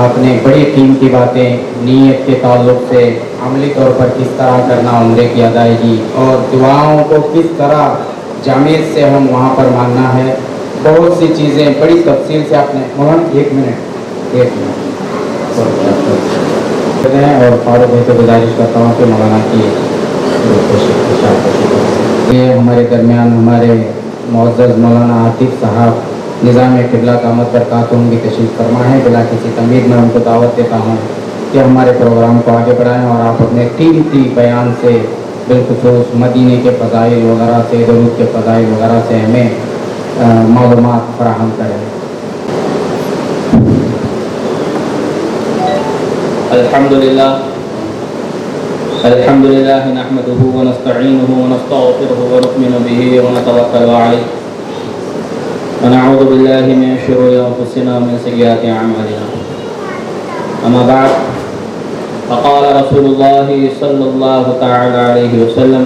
آپ نے بڑی قیمتی باتیں نیت کے تعلق سے عملی طور پر کس طرح کرنا عمرے کی ادائیگی اور دعاؤں کو کس طرح جامعیت سے ہم وہاں پر ماننا ہے، بہت سی چیزیں بڑی تفصیل سے آپ نے ایک منٹ اور فاروق بھائی سے گزارش کرتا ہوں کہ مولانا کی یہ ہمارے درمیان ہمارے معزز مولانا عاطف صاحب نظام قبلہ قامت برکاتہم بھی تشریف فرما ہے۔ بلا کسی تمید میں ان کو دعوت دیتا ہوں کہ ہمارے پروگرام کو آگے بڑھائیں اور آپ اپنے قیمتی بیان سے بالخصوص مدینے کے فضائل وغیرہ سے، درود کے فضائل وغیرہ سے ہمیں معلومات فراہم کریں۔ الحمدللہ نحمده ونستعینه ونستغفره ونؤمن به ونتوکل علیہ ونعوذ باللہ من شرور انفسنا ومن سیئات اعمالنا، اما بعد فقال رسول اللہ صلی اللہ تعالی علیہ وسلم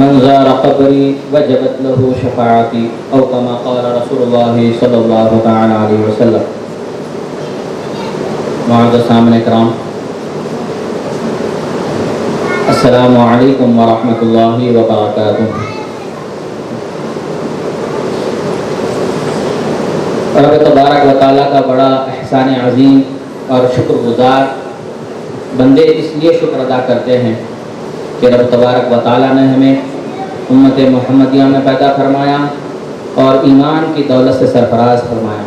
من زار قبری وجبت له شفاعتی، او کما قال رسول اللہ صلی اللہ تعالی علیہ وسلم۔ معزز سامعین کرام، السلام علیکم ورحمۃ اللہ وبرکاتہ۔ رب تبارک و تعالیٰ کا بڑا احسان عظیم اور شکر گزار بندے اس لیے شکر ادا کرتے ہیں کہ رب تبارک و تعالیٰ نے ہمیں امت محمدیہ میں پیدا فرمایا اور ایمان کی دولت سے سرفراز فرمایا،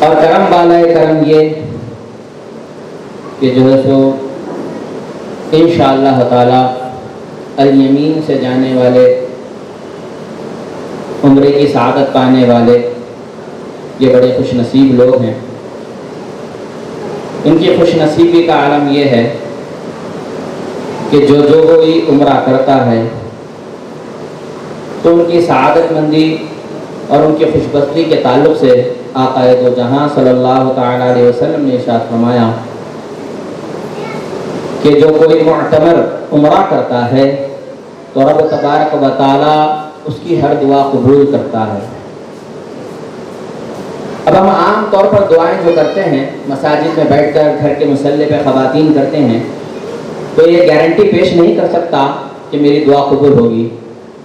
اور کرم بالائے کرم یہ کہ جو ہے سو انشاءاللہ تعالی الیمین سے جانے والے، عمرے کی سعادت پانے والے یہ بڑے خوش نصیب لوگ ہیں۔ ان کی خوش نصیبی کا عالم یہ ہے کہ جو کوئی عمرہ کرتا ہے تو ان کی سعادت مندی اور ان کی خوش بختی کے تعلق سے آقا دو جہاں صلی اللہ تعالی علیہ وسلم نے ارشاد فرمایا کہ جو کوئی معتمر عمرہ کرتا ہے تو رب تبارک و تعالی اس کی ہر دعا قبول کرتا ہے۔ اب ہم عام طور پر دعائیں جو کرتے ہیں مساجد میں بیٹھ کر گھر کے مصلی پہ خواتین کرتے ہیں تو یہ گارنٹی پیش نہیں کر سکتا کہ میری دعا قبول ہوگی،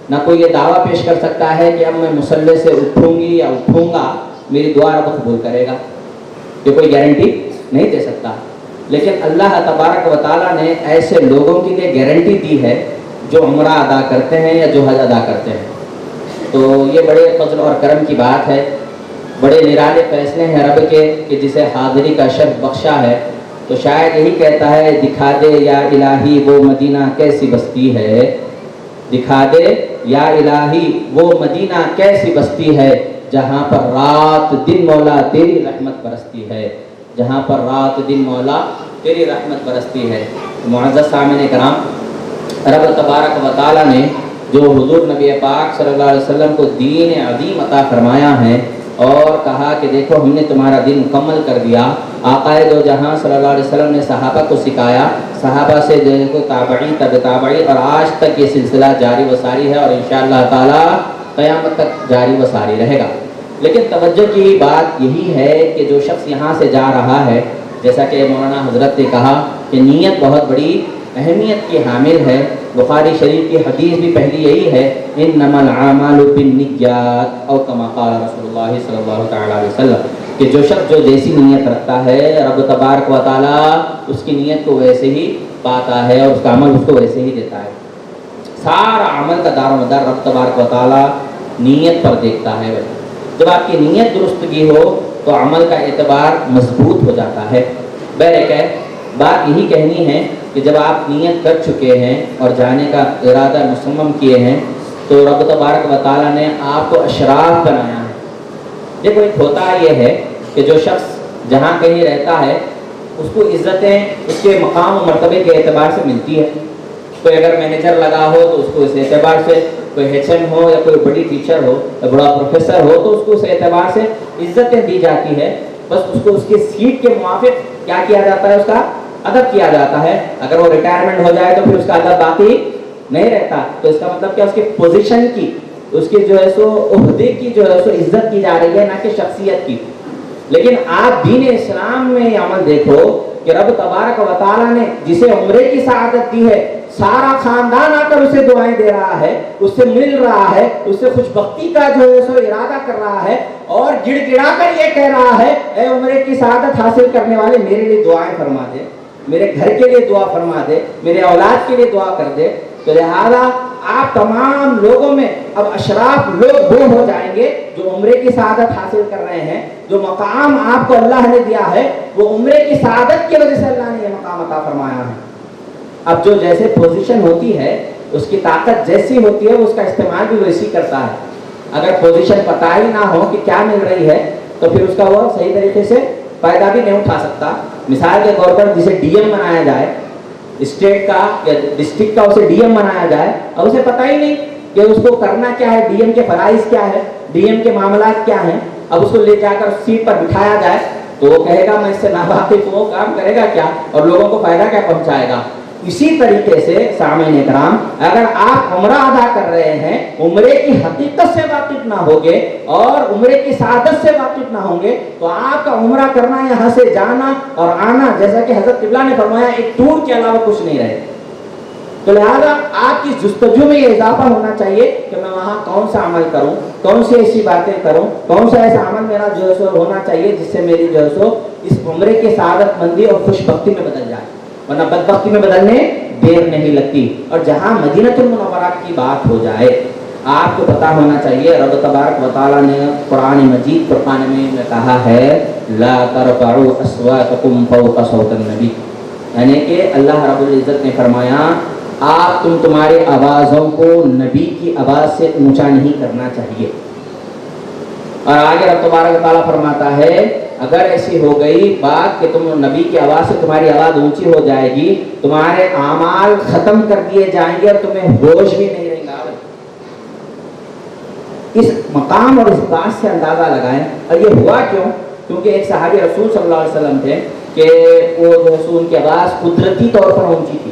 نہ کوئی یہ دعویٰ پیش کر سکتا ہے کہ اب میں مصلی سے اٹھوں گی یا اٹھوں گا میری دعا رب قبول کرے گا، یہ کوئی گارنٹی نہیں دے سکتا۔ لیکن اللہ تبارک و تعالیٰ نے ایسے لوگوں کے لیے گارنٹی دی ہے جو عمرہ ادا کرتے ہیں یا جو حج ادا کرتے ہیں۔ تو یہ بڑے فضل اور کرم کی بات ہے، بڑے نرالے فیصلے ہیں رب کے کہ جسے حاضری کا شرف بخشا ہے، تو شاید یہی کہتا ہے دکھا دے یا الہی وہ مدینہ کیسی بستی ہے، دکھا دے یا الہی وہ مدینہ کیسی بستی ہے جہاں پر رات دن مولا تیری رحمت برستی ہے، جہاں پر رات دن مولا تیری رحمت برستی ہے۔ معزز سامعین کرام، رب تبارک و تعالیٰ نے جو حضور نبی پاک صلی اللہ علیہ وسلم کو دین عظیم عطا فرمایا ہے اور کہا کہ دیکھو ہم نے تمہارا دین مکمل کر دیا، آقا دو جہاں صلی اللہ علیہ وسلم نے صحابہ کو سکھایا، صحابہ سے دیکھو تابعی تب تابعی، اور آج تک یہ سلسلہ جاری و ساری ہے اور انشاءاللہ تعالی قیامت تک جاری و ساری رہے گا۔ لیکن توجہ کی بات یہی ہے کہ جو شخص یہاں سے جا رہا ہے، جیسا کہ مولانا حضرت نے کہا کہ نیت بہت بڑی اہمیت کی حامل ہے۔ بخاری شریف کی حدیث بھی پہلی یہی ہے، انما الاعمال بالنیات، او کما قال رسول اللہ صلی اللہ تعالی علیہ وسلم، کہ جو شخص جو جیسی نیت رکھتا ہے رب تبارک و تعالی اس کی نیت کو ویسے ہی پاتا ہے اور اس کا عمل اس کو ویسے ہی دیتا ہے۔ سارا عمل کا دار و مدار رب تبارک و تعالی نیت پر دیکھتا ہے۔ جب آپ کی نیت درستگی ہو تو عمل کا اعتبار مضبوط ہو جاتا ہے۔ بہرکیف بات یہی کہنی ہے کہ جب آپ نیت کر چکے ہیں اور جانے کا ارادہ مصمم کیے ہیں تو رب تبارک و تعالیٰ نے آپ کو اشراف بنایا ہے۔ دیکھو ایک ہوتا یہ ہے کہ جو شخص جہاں کہیں رہتا ہے اس کو عزتیں اس کے مقام و مرتبے کے اعتبار سے ملتی ہے۔ کوئی اگر مینیجر لگا ہو تو اس کو اس اعتبار سے، کوئی ایچ ایم ہو یا کوئی بڑی ٹیچر ہو یا بڑا پروفیسر ہو تو اس کو اس اعتبار سے عزتیں دی جاتی ہے، بس اس کو اس کی سیٹ کے موافق کیا کیا جاتا ہے، اس کا ادب کیا جاتا ہے۔ اگر وہ ریٹائرمنٹ ہو جائے تو پھر اس کا ادب باقی نہیں رہتا، تو اس کا مطلب کیا اس کی پوزیشن کی اس کے جو ہے سو عہدے کی جو ہے سو عزت کی جا رہی ہے، نہ کہ شخصیت کی. لیکن آپ دین اسلام میں یہ عمل دیکھو کہ رب تبارک و تعالیٰ نے جسے عمرے کی سعادت دی ہے، سارا خاندان آ کر اسے دعائیں دے رہا ہے، اس سے مل رہا ہے، اس سے خوش بختی کا جو ہے سو ارادہ کر رہا ہے، اور گڑ گڑا کر یہ کہہ رہا ہے اے عمرے کی سعادت حاصل کرنے والے میرے لیے دعائیں فرما دے، میرے گھر کے لیے دعا فرما دے، میرے اولاد کے لیے دعا کر دے. تو لہذا آپ تمام لوگوں میں اب اشراف لوگ وہ ہو جائیں گے جو عمرے کی سعادت حاصل کر رہے ہیں. جو مقام آپ کو اللہ نے دیا ہے وہ عمرے کی سعادت کی وجہ سے اللہ نے یہ مقام عطا فرمایا ہے. اب جو جیسے پوزیشن ہوتی ہے اس کی طاقت جیسی ہوتی ہے اس کا استعمال بھی ویسی کرتا ہے. اگر پوزیشن پتہ ہی نہ ہو کہ کیا مل رہی ہے تو پھر اس کا وہ صحیح طریقے سے فائدہ بھی نہیں اٹھا سکتا. مثال کے طور پر جسے ڈی ایم بنایا جائے اسٹیٹ کا یا ڈسٹرکٹ کا، اسے ڈی ایم بنایا جائے اور اسے پتہ ہی نہیں کہ اس کو کرنا کیا ہے، ڈی ایم کے فرائض کیا ہے، ڈی ایم کے معاملات کیا ہیں. اب اس کو لے جا کر سیٹ پر بٹھایا جائے تو وہ کہے گا میں اس سے ناواقف ہوں، کام کرے گا کیا اور لوگوں کو فائدہ کیا پہنچائے گا. اسی طریقے سے سامعین اکرام، اگر آپ عمرہ ادا کر رہے ہیں، عمرے کی حقیقت سے واقف نہ ہوگے اور عمرے کی سعادت سے واقف نہ ہوں گے تو آپ کا عمرہ کرنا، یہاں سے جانا اور آنا، جیسا کہ حضرت قبلہ نے فرمایا، ایک ٹور کے علاوہ کچھ نہیں رہے. تو لہذا آپ کی جستجو میں یہ اضافہ ہونا چاہیے کہ میں وہاں کون سا عمل کروں، کون سی ایسی باتیں کروں، کون سا ایسا عمل میرا جو ہے سو ہونا چاہیے جس سے میری جو ہے سو اس عمرے کی سعادت مندی اور خوش بختی میں بدل جائے، ورنہ بدبختی میں بدلنے دیر نہیں لگتی. اور جہاں مدینہ المنورہ کی بات ہو جائے، آپ کو پتا ہونا چاہیے رب تبارک و تعالیٰ نے قرآن مجید فرقان میں کہا ہے لا ترفعوا اصواتکم فوق صوت النبی، یعنی کہ اللہ رب العزت نے فرمایا آپ تمہارے آوازوں کو نبی کی آواز سے اونچا نہیں کرنا چاہیے. اور آگے رب تبارک و تعالیٰ فرماتا ہے اگر ایسی ہو گئی بات کہ تم نبی کی آواز سے تمہاری آواز اونچی ہو جائے گی، تمہارے اعمال ختم کر دیے جائیں گے اور تمہیں ہوش بھی نہیں رہے گا. اس مقام اور اس بات سے اندازہ لگائیں. اور یہ ہوا کیوں؟ کیونکہ ایک صحابی رسول صلی اللہ علیہ وسلم تھے کہ وہ رسول کی آواز قدرتی طور پر اونچی تھی.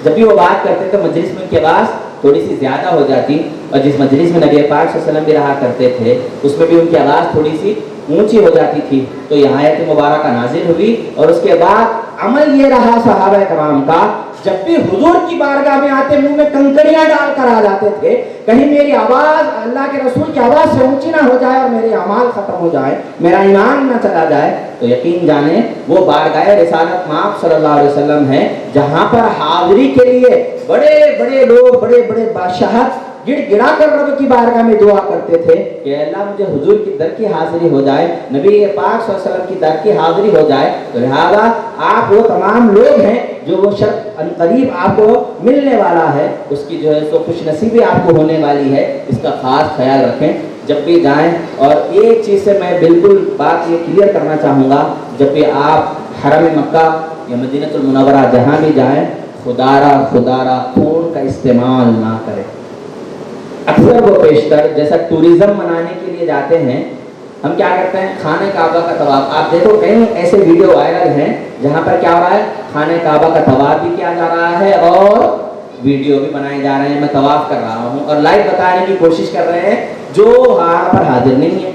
جب بھی وہ بات کرتے تو مجلس میں ان کی آواز تھوڑی سی زیادہ ہو جاتی، اور جس مجلس میں نبی پاک صلی اللہ علیہ وسلم بھی رہا کرتے تھے اس میں بھی ان کی آواز تھوڑی سی اونچی ہو جاتی تھی. تو یہ آیت مبارکہ نازل ہوئی اور اس کے بعد عمل یہ رہا صحابہ کرام کا، جب بھی حضور کی بارگاہ میں آتے منہ میں کنکریاں ڈال کر آ جاتے تھے، کہیں میری آواز اللہ کے رسول کی آواز سے اونچی نہ ہو جائے اور میرے اعمال ختم ہو جائے، میرا ایمان نہ چلا جائے. تو یقین جانیں وہ بارگاہ رسالت مآب صلی اللہ علیہ وسلم ہے جہاں پر حاضری کے لیے بڑے بڑے لوگ، بڑے بڑے بادشاہت گڑ گڑا کر رب کی بارگاہ میں دعا کرتے تھے کہ اللہ مجھے حضور کی در کی حاضری ہو جائے، نبی پاک صلی اللہ علیہ وسلم کی در کی حاضری ہو جائے. تو لہذا آپ وہ تمام لوگ ہیں جو وہ شخص عنقریب آپ کو ملنے والا ہے، اس کی جو ہے سو خوش نصیبی آپ کو ہونے والی ہے، اس کا خاص خیال رکھیں جب بھی جائیں. اور ایک چیز سے میں بالکل بات یہ کلیئر کرنا چاہوں گا، جب بھی آپ حرم مکہ یا مدینہ المنورہ جہاں بھی جائیں، خدارہ خون کا استعمال نہ کریں. اکثر وہ بیشتر جیسا ٹوریزم منانے کے لیے جاتے ہیں، ہم کیا کرتے ہیں خانہ کعبہ کا طواف. آپ دیکھو کئی ایسے ویڈیو وائرل ہیں جہاں پر کیا ہو رہا ہے، خانہ کعبہ کا طواف بھی کیا جا رہا ہے اور ویڈیو بھی بنائے جا رہے ہیں. میں طواف کر رہا ہوں اور لائیو بتانے کی کوشش کر رہے ہیں جو وہاں پر حاضر نہیں ہے.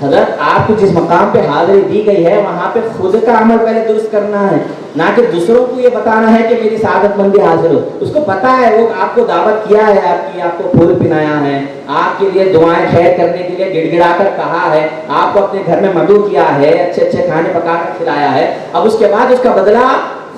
حضرت آپ کو جس مقام پہ حاضری دی گئی ہے وہاں پہ خود کا عمل پہلے درست کرنا ہے، نہ کہ دوسروں کو یہ بتانا ہے کہ میری سعادت مندی حاصل ہو. اس کو پتا ہے وہ آپ کو دعوت کیا ہے، آپ کو پھول پنایا ہے، آپ کے لیے دعائیں خیر کرنے کے لیے گڑ گڑا کر کہا ہے، آپ کو اپنے گھر میں مدعو کیا ہے، اچھے اچھے کھانے پکا کر کھلایا ہے. اب اس کے بعد اس کا بدلہ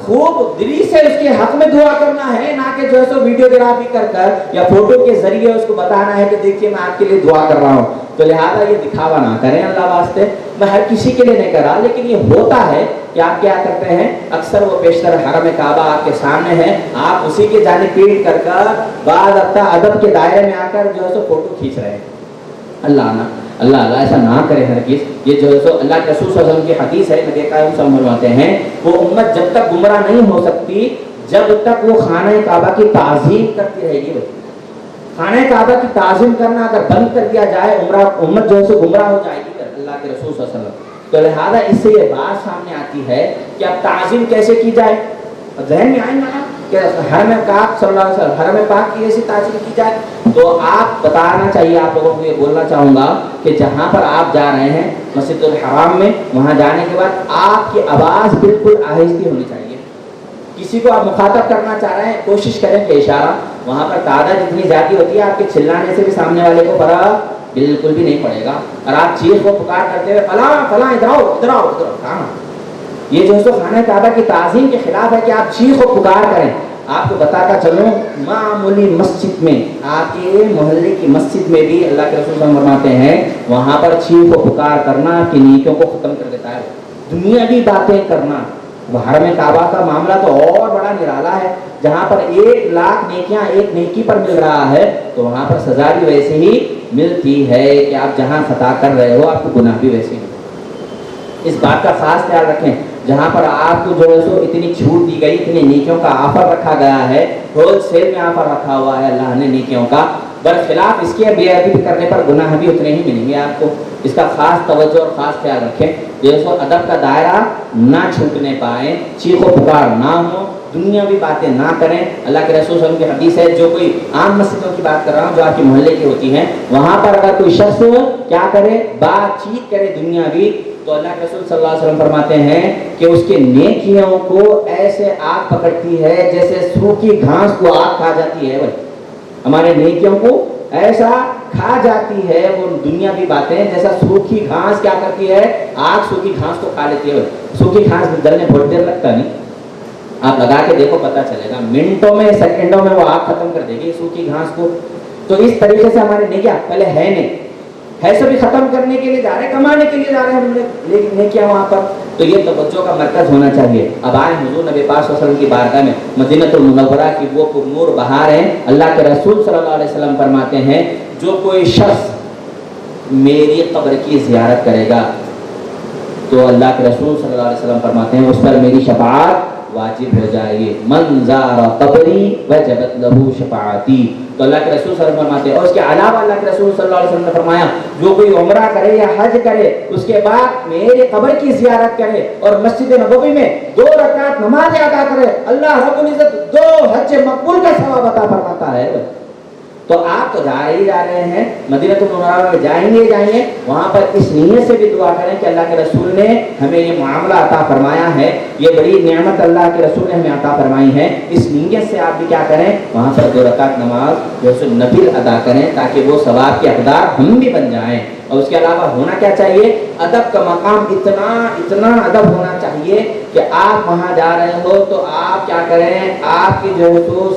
خوب دلی سے اس کے حق میں دعا کرنا ہے، نہ کہ جو ہے سو ویڈیوگرافی کر یا فوٹو کے ذریعے اس کو بتانا ہے کہ دیکھیے میں آپ کے لیے دعا کر رہا ہوں. تو لہٰذا یہ دکھاوا نہ کریں اللہ واسطے. میں ہر کسی کے لیے نہیں کر رہا، لیکن یہ ہوتا ہے کہ آپ کیا کرتے ہیں، اکثر وہ بیشتر حرم کعبہ آپ کے سامنے ہے، آپ اسی کے جانب پیٹ کر بعض ادب کے دائرے میں آ کر جو ہے سو فوٹو کھینچ رہے ہیں. اللہ ایسا نہ کرے ہرگز. یہ جو ہے سو اللہ کے رسول صلی اللہ علیہ وسلم کی حدیث ہے، نبی کریم فرماتے ہیں وہ امت جب تک گمراہ نہیں ہو سکتی جب تک وہ خانہ کعبہ کی تعظیم کرتی رہے گی. خانہ کعبہ کی تعظیم کرنا اگر بند کر دیا جائے امت جو ہے سو گمراہ ہو جائے گی اللہ کے رسول صلی اللہ علیہ وسلم. تو لہٰذا اس سے یہ بات سامنے آتی ہے کہ اب تعظیم کیسے کی جائے. ذہن میں آئیں گا کہ حرم پاک صلی اللہ علیہ وسلم حرم پاک کی ایسی تعظیم کی جائے، تو آپ بتانا چاہیے، آپ لوگوں کو یہ بولنا چاہوں گا کہ جہاں پر آپ جا رہے ہیں مسجد الحرام میں، وہاں جانے کے بعد آپ کی آواز بالکل آہستہ ہونی چاہیے۔ کسی کو آپ مخاطب کرنا چاہ رہے ہیں، کوشش کریں کہ اشارہ، وہاں پر تعداد اتنی زیادہ ہوتی ہے آپ کے چلانے سے بھی سامنے والے کو فرق بالکل بھی نہیں پڑے گا، اور آپ چیخ و پکار کرتے ہوئے فلاں فلاں ادھر آؤ ادھر آؤ ادھر آؤ، کہاں؟ یہ جو ہے سو خانہ کعبہ کی تعظیم کے خلاف ہے کہ آپ چیخ و پکار کریں۔ آپ کو بتاتا چلوں، معمولی مسجد میں، آپ کے محلے کی مسجد میں بھی اللہ کے رسول صلی اللہ علیہ وسلم فرماتے ہیں وہاں پر چیخ و پکار کرنا آپ کی نیکیوں کو ختم کر دیتا ہے۔ دنیاوی باتیں کرنا، حرم کعبہ کا معاملہ تو اور بڑا نرالا ہے، جہاں پر 1,00,000 نیکیاں ایک نیکی پر مل رہا ہے، تو وہاں پر سزا بھی ویسے ہی ملتی ہے کہ آپ جہاں خطا کر رہے ہو آپ کو گناہ بھی ویسے ہی۔ اس بات کا خاص خیال رکھیں، جہاں پر آپ کو جو ہے سو اتنی چھوٹ دی گئی، اتنی نیکیوں کا آفر رکھا گیا ہے، ہول سیل میں آفر رکھا ہوا ہے اللہ نے نیکیوں کا، برخلاف اس کے بے ادبی کرنے پر گناہ بھی اتنے ہی ملیں گے آپ کو۔ اس کا خاص توجہ اور خاص خیال رکھیں، جو ہے سو ادب کا دائرہ نہ چھوٹنے پائیں، چیخ و پکار نہ ہو، دنیاوی باتیں نہ کریں۔ اللہ کے رسول صلی اللہ علیہ وسلم کی حدیث ہے، جو کوئی عام مسجدوں کی بات کر رہا ہوں جو آپ کے محلے کی ہوتی ہیں، وہاں پر اگر کوئی شخص کیا کرے، بات چیت کرے دنیاوی، تو اللہ کے رسول صلی اللہ علیہ وسلم فرماتے ہیں کہ اس کے نیکیوں کو ایسے آگ پکڑتی ہے جیسے سوکھی گھاس کو آگ کھا جاتی ہے۔ ہمارے نیکیوں کو ایسا کھا جاتی ہے وہ دنیاوی باتیں، جیسا سوکھی گھاس کیا کرتی ہے، آگ سوکھی گھاس کو کھا لیتی ہے۔ سوکھی گھاس جلنے بہت دیر لگتا نہیں، آپ لگا کے دیکھو پتہ چلے گا، منٹوں میں سیکنڈوں میں وہ آگ ختم کر دے گی سوکھی گھاس کو۔ تو اس طریقے سے ہمارے نیکیاں پہلے ہے نہیں، ہے سبھی ختم کرنے کے لیے جا رہے ہیں، کمانے کے لیے جا رہے ہیں، لیکن نیکیاں وہاں پر، تو یہ توجہ کا مرکز ہونا چاہیے۔ اب آئے حضور نبی پاک صلی اللہ علیہ وسلم کی بارگاہ میں، مدینہ المنورہ کی وہ پرنور بہار ہیں، اللہ کے رسول صلی اللہ علیہ وسلم فرماتے ہیں جو کوئی شخص میری قبر کی زیارت کرے گا تو اللہ کے رسول صلی اللہ علیہ وسلم فرماتے ہیں اس پر میری شفاعت واجب ہو جائے گی۔ من زار قبری وجبت لہ شفاعتی، تو اللہ کے رسول صلی اللہ علیہ وسلم فرماتے ہیں، اور اس کے علاوہ اللہ کے رسول صلی اللہ علیہ وسلم نے فرمایا جو کوئی عمرہ کرے یا حج کرے، اس کے بعد میرے قبر کی زیارت کرے اور مسجد نبوی میں 2 رکعت نماز ادا کرے، اللہ رب العزت 2 حج مقبول کا ثواب عطا فرماتا ہے۔ تو آپ تو جا ہی جا رہے ہیں، مدینہ المنورہ میں جائیں گے، وہاں پر اس نیت سے بھی دعا کریں کہ اللہ کے رسول نے ہمیں یہ معاملہ عطا فرمایا ہے، یہ بڑی نعمت اللہ کے رسول نے ہمیں عطا فرمائی ہے، اس نیت سے آپ بھی کیا کریں، وہاں پر 2 رکعت نماز جو ہے نفل ادا کریں تاکہ وہ ثواب کے حقدار ہم بھی بن جائیں۔ اور اس کے علاوہ ہونا کیا چاہیے، ادب کا مقام اتنا ادب ہونا چاہیے کہ آپ وہاں جا رہے ہو تو آپ کیا کریں، آپ کی جو ہے تو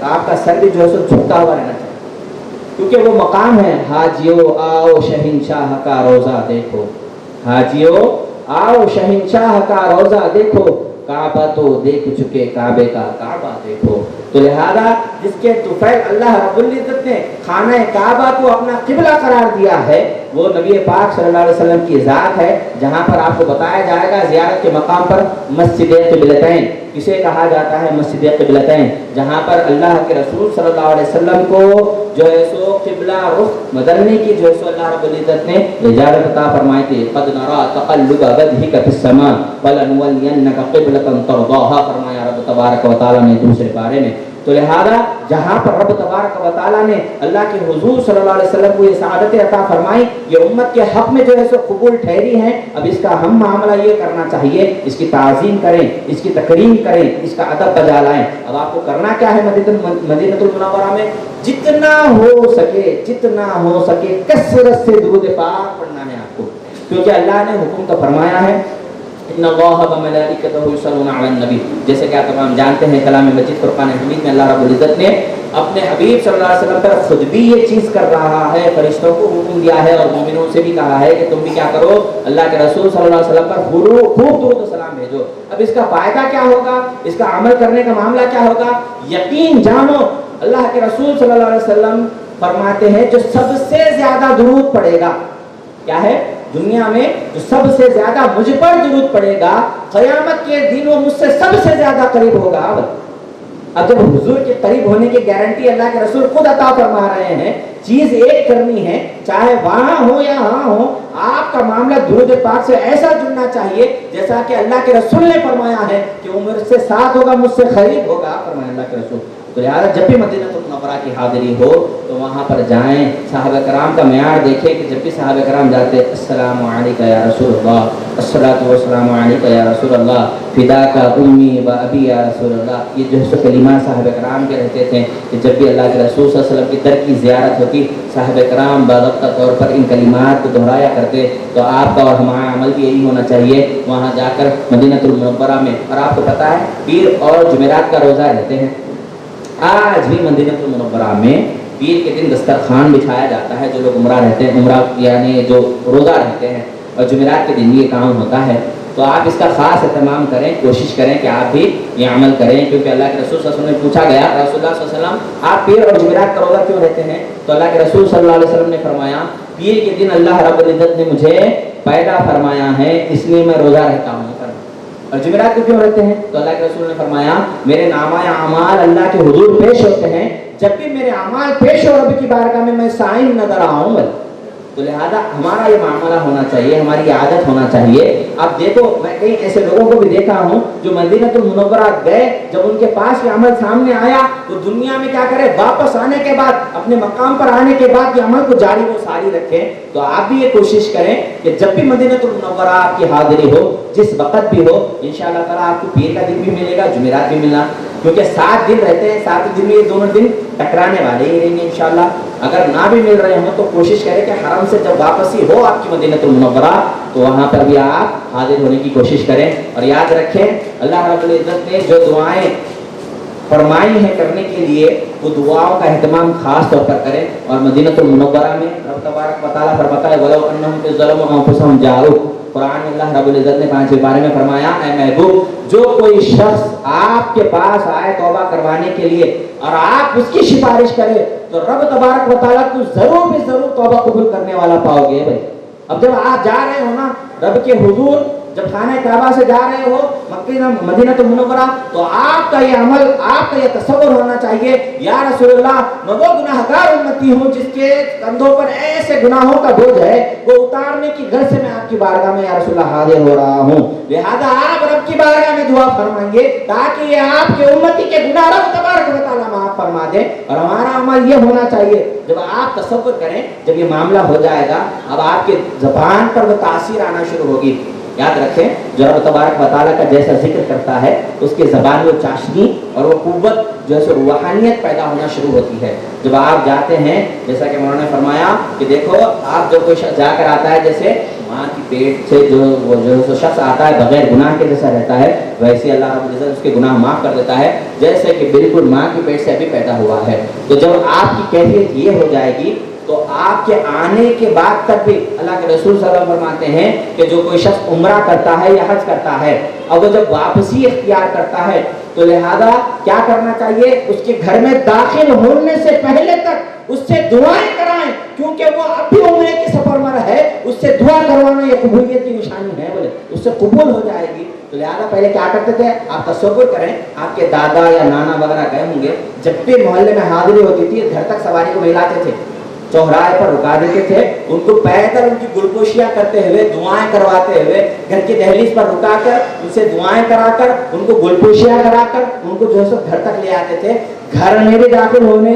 آپ کا سر بھی جو ہے سو جھکتا ہوا رہنا چاہیے، کیونکہ وہ مقام ہے، حاجیو آؤ شہنشاہ کا روزہ دیکھو، حاجیو آؤ شہنشاہ کا روزہ دیکھو، کعبہ تو دیکھ چکے کعبے کا کعبہ دیکھو۔ تو لہذا جس کے طفیل اللہ رب العزت نے خانہ کعبہ کو اپنا قبلہ قرار دیا ہے، وہ نبی پاک صلی اللہ علیہ وسلم کی ذات ہے، جہاں پر آپ کو بتایا جائے گا زیارت کے مقام پر مسجد قبلتین کسے کہا جاتا ہے، مسجد قبلتین، جہاں پر اللہ کے رسول صلی اللہ علیہ وسلم کو جو ہے سو قبلہ رخ بدلنے کی جو ہے سو اللہ رب العزت نے اجازت عطا فرمائی تھی۔ قد نرى تقلب وجهك في السماء فلنولينك قبلة ترضاها، فرمایا رب تبارک و تعالی نے دوسرے پارے میں۔ تو لہذا جہاں پر رب تبارک و تعالیٰ نے اللہ کے حضور صلی اللہ علیہ وسلم کو یہ سعادت عطا فرمائی، یہ امت کے حق میں جو ہے سو قبول ٹھہری ہیں، اب اس کا ہم معاملہ یہ کرنا چاہیے، اس کی تعظیم کریں، اس کی تکریم کریں، اس کا ادب بجا لائیں۔ اب آپ کو کرنا کیا ہے، مدینہ المنورہ میں جتنا ہو سکے کثرت سے درود پاک پڑھنا ہے آپ کو، کیونکہ اللہ نے حکم تو فرمایا ہے ان اللہ وملائکتہ یصلون علی النبی، جیسے کہ آپ تمام جانتے ہیں کلام مجید فرقان حمید میں اللہ رب العزت نے اپنے حبیب صلی اللہ علیہ وسلم پر خود بھی یہ چیز کر رہا ہے، فرشتوں کو حکم دیا ہے اور مومنوں سے بھی کہا ہے کہ تم بھی کیا کرو، اللہ کے رسول صلی اللہ علیہ وسلم پر خوب درود و سلام بھیجو۔ اب اس کا فائدہ کیا ہوگا، اس کا عمل کرنے کا معاملہ کیا ہوگا، یقین جانو اللہ کے رسول صلی اللہ علیہ وسلم فرماتے ہیں جو سب سے زیادہ درود پڑے گا، کیا ہے، دنیا میں جو سب سے زیادہ مجھ پر درود پڑے گا، قیامت کے دن وہ مجھ سے سب سے زیادہ قریب ہوگا۔ اب جب حضور کے قریب ہونے کی گارنٹی اللہ کے رسول خود عطا فرما رہے ہیں، چیز ایک کرنی ہے، چاہے وہاں ہو یا ہاں ہو، آپ کا معاملہ درود پاک سے ایسا جڑنا چاہیے جیسا کہ اللہ کے رسول نے فرمایا ہے کہ عمر سے ساتھ ہوگا مجھ سے قریب ہوگا، فرمایا اللہ کے رسول۔ تو لہٰذا جب بھی مدینہ المنورہ کی حاضری ہو تو وہاں پر جائیں، صحابہ کرام کا معیار دیکھیں کہ جب بھی صحابہ کرام جاتے السلام علیکہ یا رسول اللہ، الصلاۃ والسلام علیکہ یا رسول اللہ، فداک امی و ابی یا رسول اللہ، یہ جو ہے کلمات صحابہ کرام کے رہتے تھے کہ جب بھی اللہ کے رسول صلی اللہ علیہ وسلم کی در کی زیارت ہوتی صحابہ کرام باضابطہ طور پر ان کلمات کو دہرایا کرتے۔ تو آپ کا اور ہمارا عمل بھی یہی ہونا چاہیے وہاں جا کر مدینہ المنورہ میں۔ اور آپ کو پتہ ہے پیر اور جمعرات کا روزہ رہتے ہیں، آج بھی مدینہ المنورہ میں پیر کے دن دسترخوان بچھایا جاتا ہے، جو لوگ عمرہ رہتے ہیں، عمرہ یعنی جو روزہ رہتے ہیں، اور جمعرات کے دن بھی یہ کام ہوتا ہے۔ تو آپ اس کا خاص اہتمام کریں، کوشش کریں کہ آپ بھی یہ عمل کریں، کیونکہ اللہ کے رسول صلی اللہ علیہ وسلم نے پوچھا گیا رسول اللہ صلی اللہ علیہ وسلم آپ پیر اور جمعرات کا روزہ کیوں رہتے ہیں؟ تو اللہ کے رسول صلی اللہ علیہ وسلم نے فرمایا پیر کے دن اللہ رب العزت نے مجھے پیدا فرمایا ہے اس لیے میں روزہ رہتا ہوں۔ اور جمعرات کو کیوں رہتے ہیں؟ تو اللہ کے رسول نے فرمایا میرے نامہ اعمال اللہ کے حضور پیش ہوتے ہیں، جب بھی میرے اعمال پیش ہو رب کی بارگاہ میں صائم نظر آؤں۔ تو لہذا ہمارا یہ معاملہ ہونا چاہیے، ہماری عادت ہونا چاہیے۔ اب دیکھو میں کئی ایسے لوگوں کو بھی دیکھا ہوں جو مدینہ المنورہ گئے، جب ان کے پاس یہ عمل سامنے آیا تو دنیا میں کیا کرے، واپس آنے کے بعد اپنے مقام پر آنے کے بعد یہ عمل کو جاری و ساری رکھیں۔ تو آپ بھی یہ کوشش کریں کہ جب بھی مدینہ المنورہ آپ کی حاضری ہو، جس وقت بھی ہو، انشاءاللہ تعالیٰ آپ کو پیر کا دن بھی ملے گا، جمعرات بھی ملنا، کیونکہ 7 دن رہتے ہیں، 7 دن میں یہ دونوں دن ٹکرانے والے ہی رہیں گے انشاءاللہ۔ اگر نہ بھی مل رہے ہوں تو کوشش کریں کہ حرم سے جب واپسی ہو آپ کی مدینہ المنورہ تو وہاں پر بھی آپ حاضر ہونے کی کوشش کریں۔ اور یاد رکھیں اللہ رب العزت نے جو دعائیں فرمائی ہیں کرنے کے لیے وہ دعاؤں کا اہتمام خاص طور پر کریں۔ اور مدینہ المنورہ میں رب تبارک و تعالیٰ فرماتا ہے وَلَوْ أَنَّهُمْ إِذْ ظَلَمُوا أَنفُسَهُمْ جَاءُوكَ، قرآن میں اللہ رب العزت نے 5ویں پارے میں فرمایا اے محبوب جو کوئی شخص آپ کے پاس آئے توبہ کروانے کے لیے اور آپ اس کی سفارش کرے تو رب تبارک و تعالیٰ کو ضرور بھی ضرور توبہ قبول کرنے والا پاؤ گے۔ بھائی اب جب آپ جا رہے ہو نا رب کے حضور، جب خانہ کعبہ سے جا رہے ہو مدینہ المنورہ، تو آپ کا یہ عمل، آپ کا یہ تصور ہونا چاہیے یا رسول اللہ میں وہ گناہ گار امتی ہوں جس کے کندھوں پر ایسے گناہوں کا بوجھ ہے وہ اتارنے کی غرض سے میں آپ کی بارگاہ میں یا رسول اللہ حاضر ہو رہا ہوں۔ لہذا آپ رب کی بارگاہ میں دعا فرمائیے تاکہ یہ آپ کے امتی کے گناہ رب تبارک و تعالیٰ معاف فرما دے۔ اور ہمارا عمل یہ ہونا چاہیے جب آپ تصور کریں جب یہ معاملہ ہو جائے گا اب آپ کے زبان پر وہ تاثیر آنا شروع ہوگی۔ یاد رکھیں جو رب تبارک و تعالیٰ کا جیسا ذکر کرتا ہے اس کے زبان میں چاشنی اور وہ قوت جو ہے سو روحانیت پیدا ہونا شروع ہوتی ہے۔ جب آپ جاتے ہیں جیسا کہ مولانا نے فرمایا کہ دیکھو آپ جو کوئی شخص جا کر آتا ہے جیسے ماں کی پیٹ سے جو شخص آتا ہے بغیر گناہ کے جیسا رہتا ہے ویسے اللہ رب العزت اس کے گناہ معاف کر دیتا ہے جیسے کہ بالکل ماں کی پیٹ سے ابھی پیدا ہوا ہے۔ تو جب آپ کی کیفیت یہ ہو جائے گی تو آپ کے آنے کے بعد تک بھی اللہ کے رسول صلی اللہ علیہ وسلم فرماتے ہیں کہ جو کوئی شخص عمرہ کرتا ہے یا حج کرتا ہے اور وہ جب واپسی اختیار کرتا ہے تو لہذا کیا کرنا چاہیے، اس کے گھر میں داخل ہونے سے پہلے تک اس سے دعائیں کرائیں، کیونکہ وہ اب بھی عمرے کے سفر میں ہے، اس سے دعا کروانا یہ قبولیت کی نشانی ہے، بولے اس سے قبول ہو جائے گی۔ تو لہذا پہلے کیا کرتے تھے آپ تصور کریں آپ کے دادا یا نانا وغیرہ گئے ہوں گے، جب بھی محلے میں حاضری ہوتی تھی گھر تک سواری کو ملاتے تھے، چوراہے پر رکا دیتے تھے، ان کو پیدل ان کی گلپوشیاں کرتے ہوئے دعائیں کرواتے ہوئے گھر کی دہلیز پر رکا کر ان سے دعائیں کرا کر ان کو گلپوشیاں کرا کر ان کو جو ہے سب گھر تک لے آتے تھے۔ گھر میں بھی داخل ہونے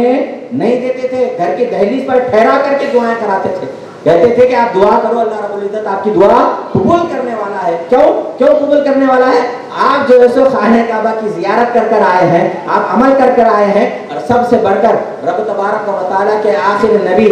نہیں دیتے تھے، گھر کی دہلیز پر ٹھہرا کر کے دعائیں کراتے تھے، کہتے تھے کہ آپ دعا کرو اللہ رب العزت آپ کی دعا قبول کرنے والا ہے۔ کیوں قبول کرنے والا ہے؟ آپ جو ہے سو خانہ کعبہ کی زیارت کر کر آئے ہیں، آپ عمل کر کر آئے ہیں، اور سب سے بڑھ کر رب تبارک و تعالیٰ کے آخر نبی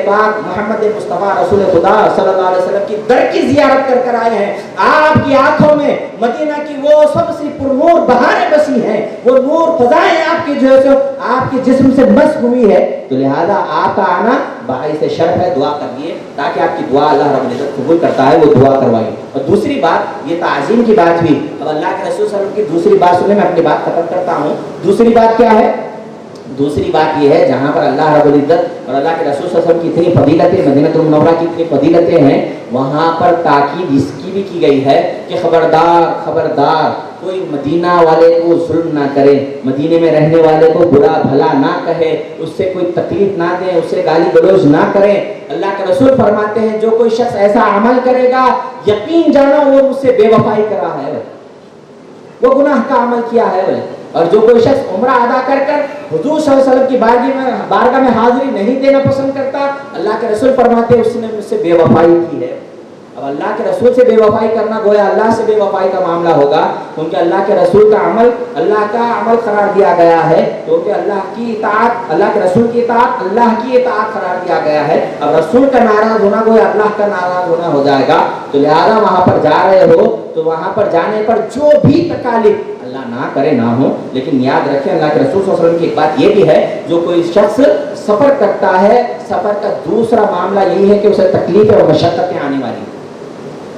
پاک محمد مصطفیٰ رسول خدا صلی اللہ علیہ وسلم کی در کی زیارت کر کر آئے ہیں۔ آپ کی آنکھوں میں مدینہ کی وہ سب سے پرنور بہاریں بسی ہیں، وہ نور فضائیں آپ کی جو ہے سو آپ کے جسم سے مس ہوئی ہے۔ تو لہذا آپ کا آنا باعث شرف ہے، دعا کریے تاکہ آپ کی دعا اللہ رب العزت قبول کرتا ہے، وہ دعا کروائیے۔ اور دوسری بات یہ تعظیم کی بات بھی، اب اللہ کے رسول صلی اللہ علیہ وسلم کی دوسری بات سنیں، میں اپنی بات ختم کرتا ہوں۔ دوسری بات کیا ہے؟ دوسری بات یہ ہے جہاں پر اللہ رب العزت اور اللہ کے رسول صلی اللہ علیہ وسلم کی اتنی فضیلتیں، مدینہ المنورہ کی اتنی فضیلتیں ہیں، وہاں پر تاکید اس کی بھی کی گئی ہے کہ خبردار कोई मदीना वाले को जुल्म ना करे, मदीने में रहने वाले को बुरा भला ना कहे, उससे कोई तकलीफ ना दे, उससे गाली गलौज ना करे। अल्लाह के रसूल फरमाते हैं जो कोई शख्स ऐसा अमल करेगा यकीन जानो वो मुझसे बेवफाई करा है, वो गुनाह का अमल किया है। और जो कोई शख्स उम्रा अदा कर कर हुजूर सल्लल्लाहु अलैहि वसल्लम की बारगाह में हाजिरी नहीं देना पसंद करता, अल्लाह के रसूल फरमाते हैं उसने मुझसे बेवफाई की है। अब अल्लाह के रसूल से बेवफाई करना गोया अल्लाह से बेवफाई का मामला होगा, क्योंकि अल्लाह के रसूल का अमल अल्लाह का अमल करार दिया गया है, क्योंकि अल्लाह की इताअत, अल्लाह के रसूल की इताअत अल्लाह की इताअत करार दिया गया है। अब रसूल का नाराज होना गोया अल्लाह का नाराज होना हो जाएगा। तो लिहाजा वहां पर जा रहे हो तो वहां पर जाने पर जो भी तकालीफ अल्लाह ना करे ना हो, लेकिन याद रखें अल्लाह के रसूल सल्लल्लाहु अलैहि वसल्लम की एक बात ये भी है, जो कोई शख्स सफर करता है सफर का दूसरा मामला यही है कि उसे तकलीफ और मशक्कतें आने वाली है।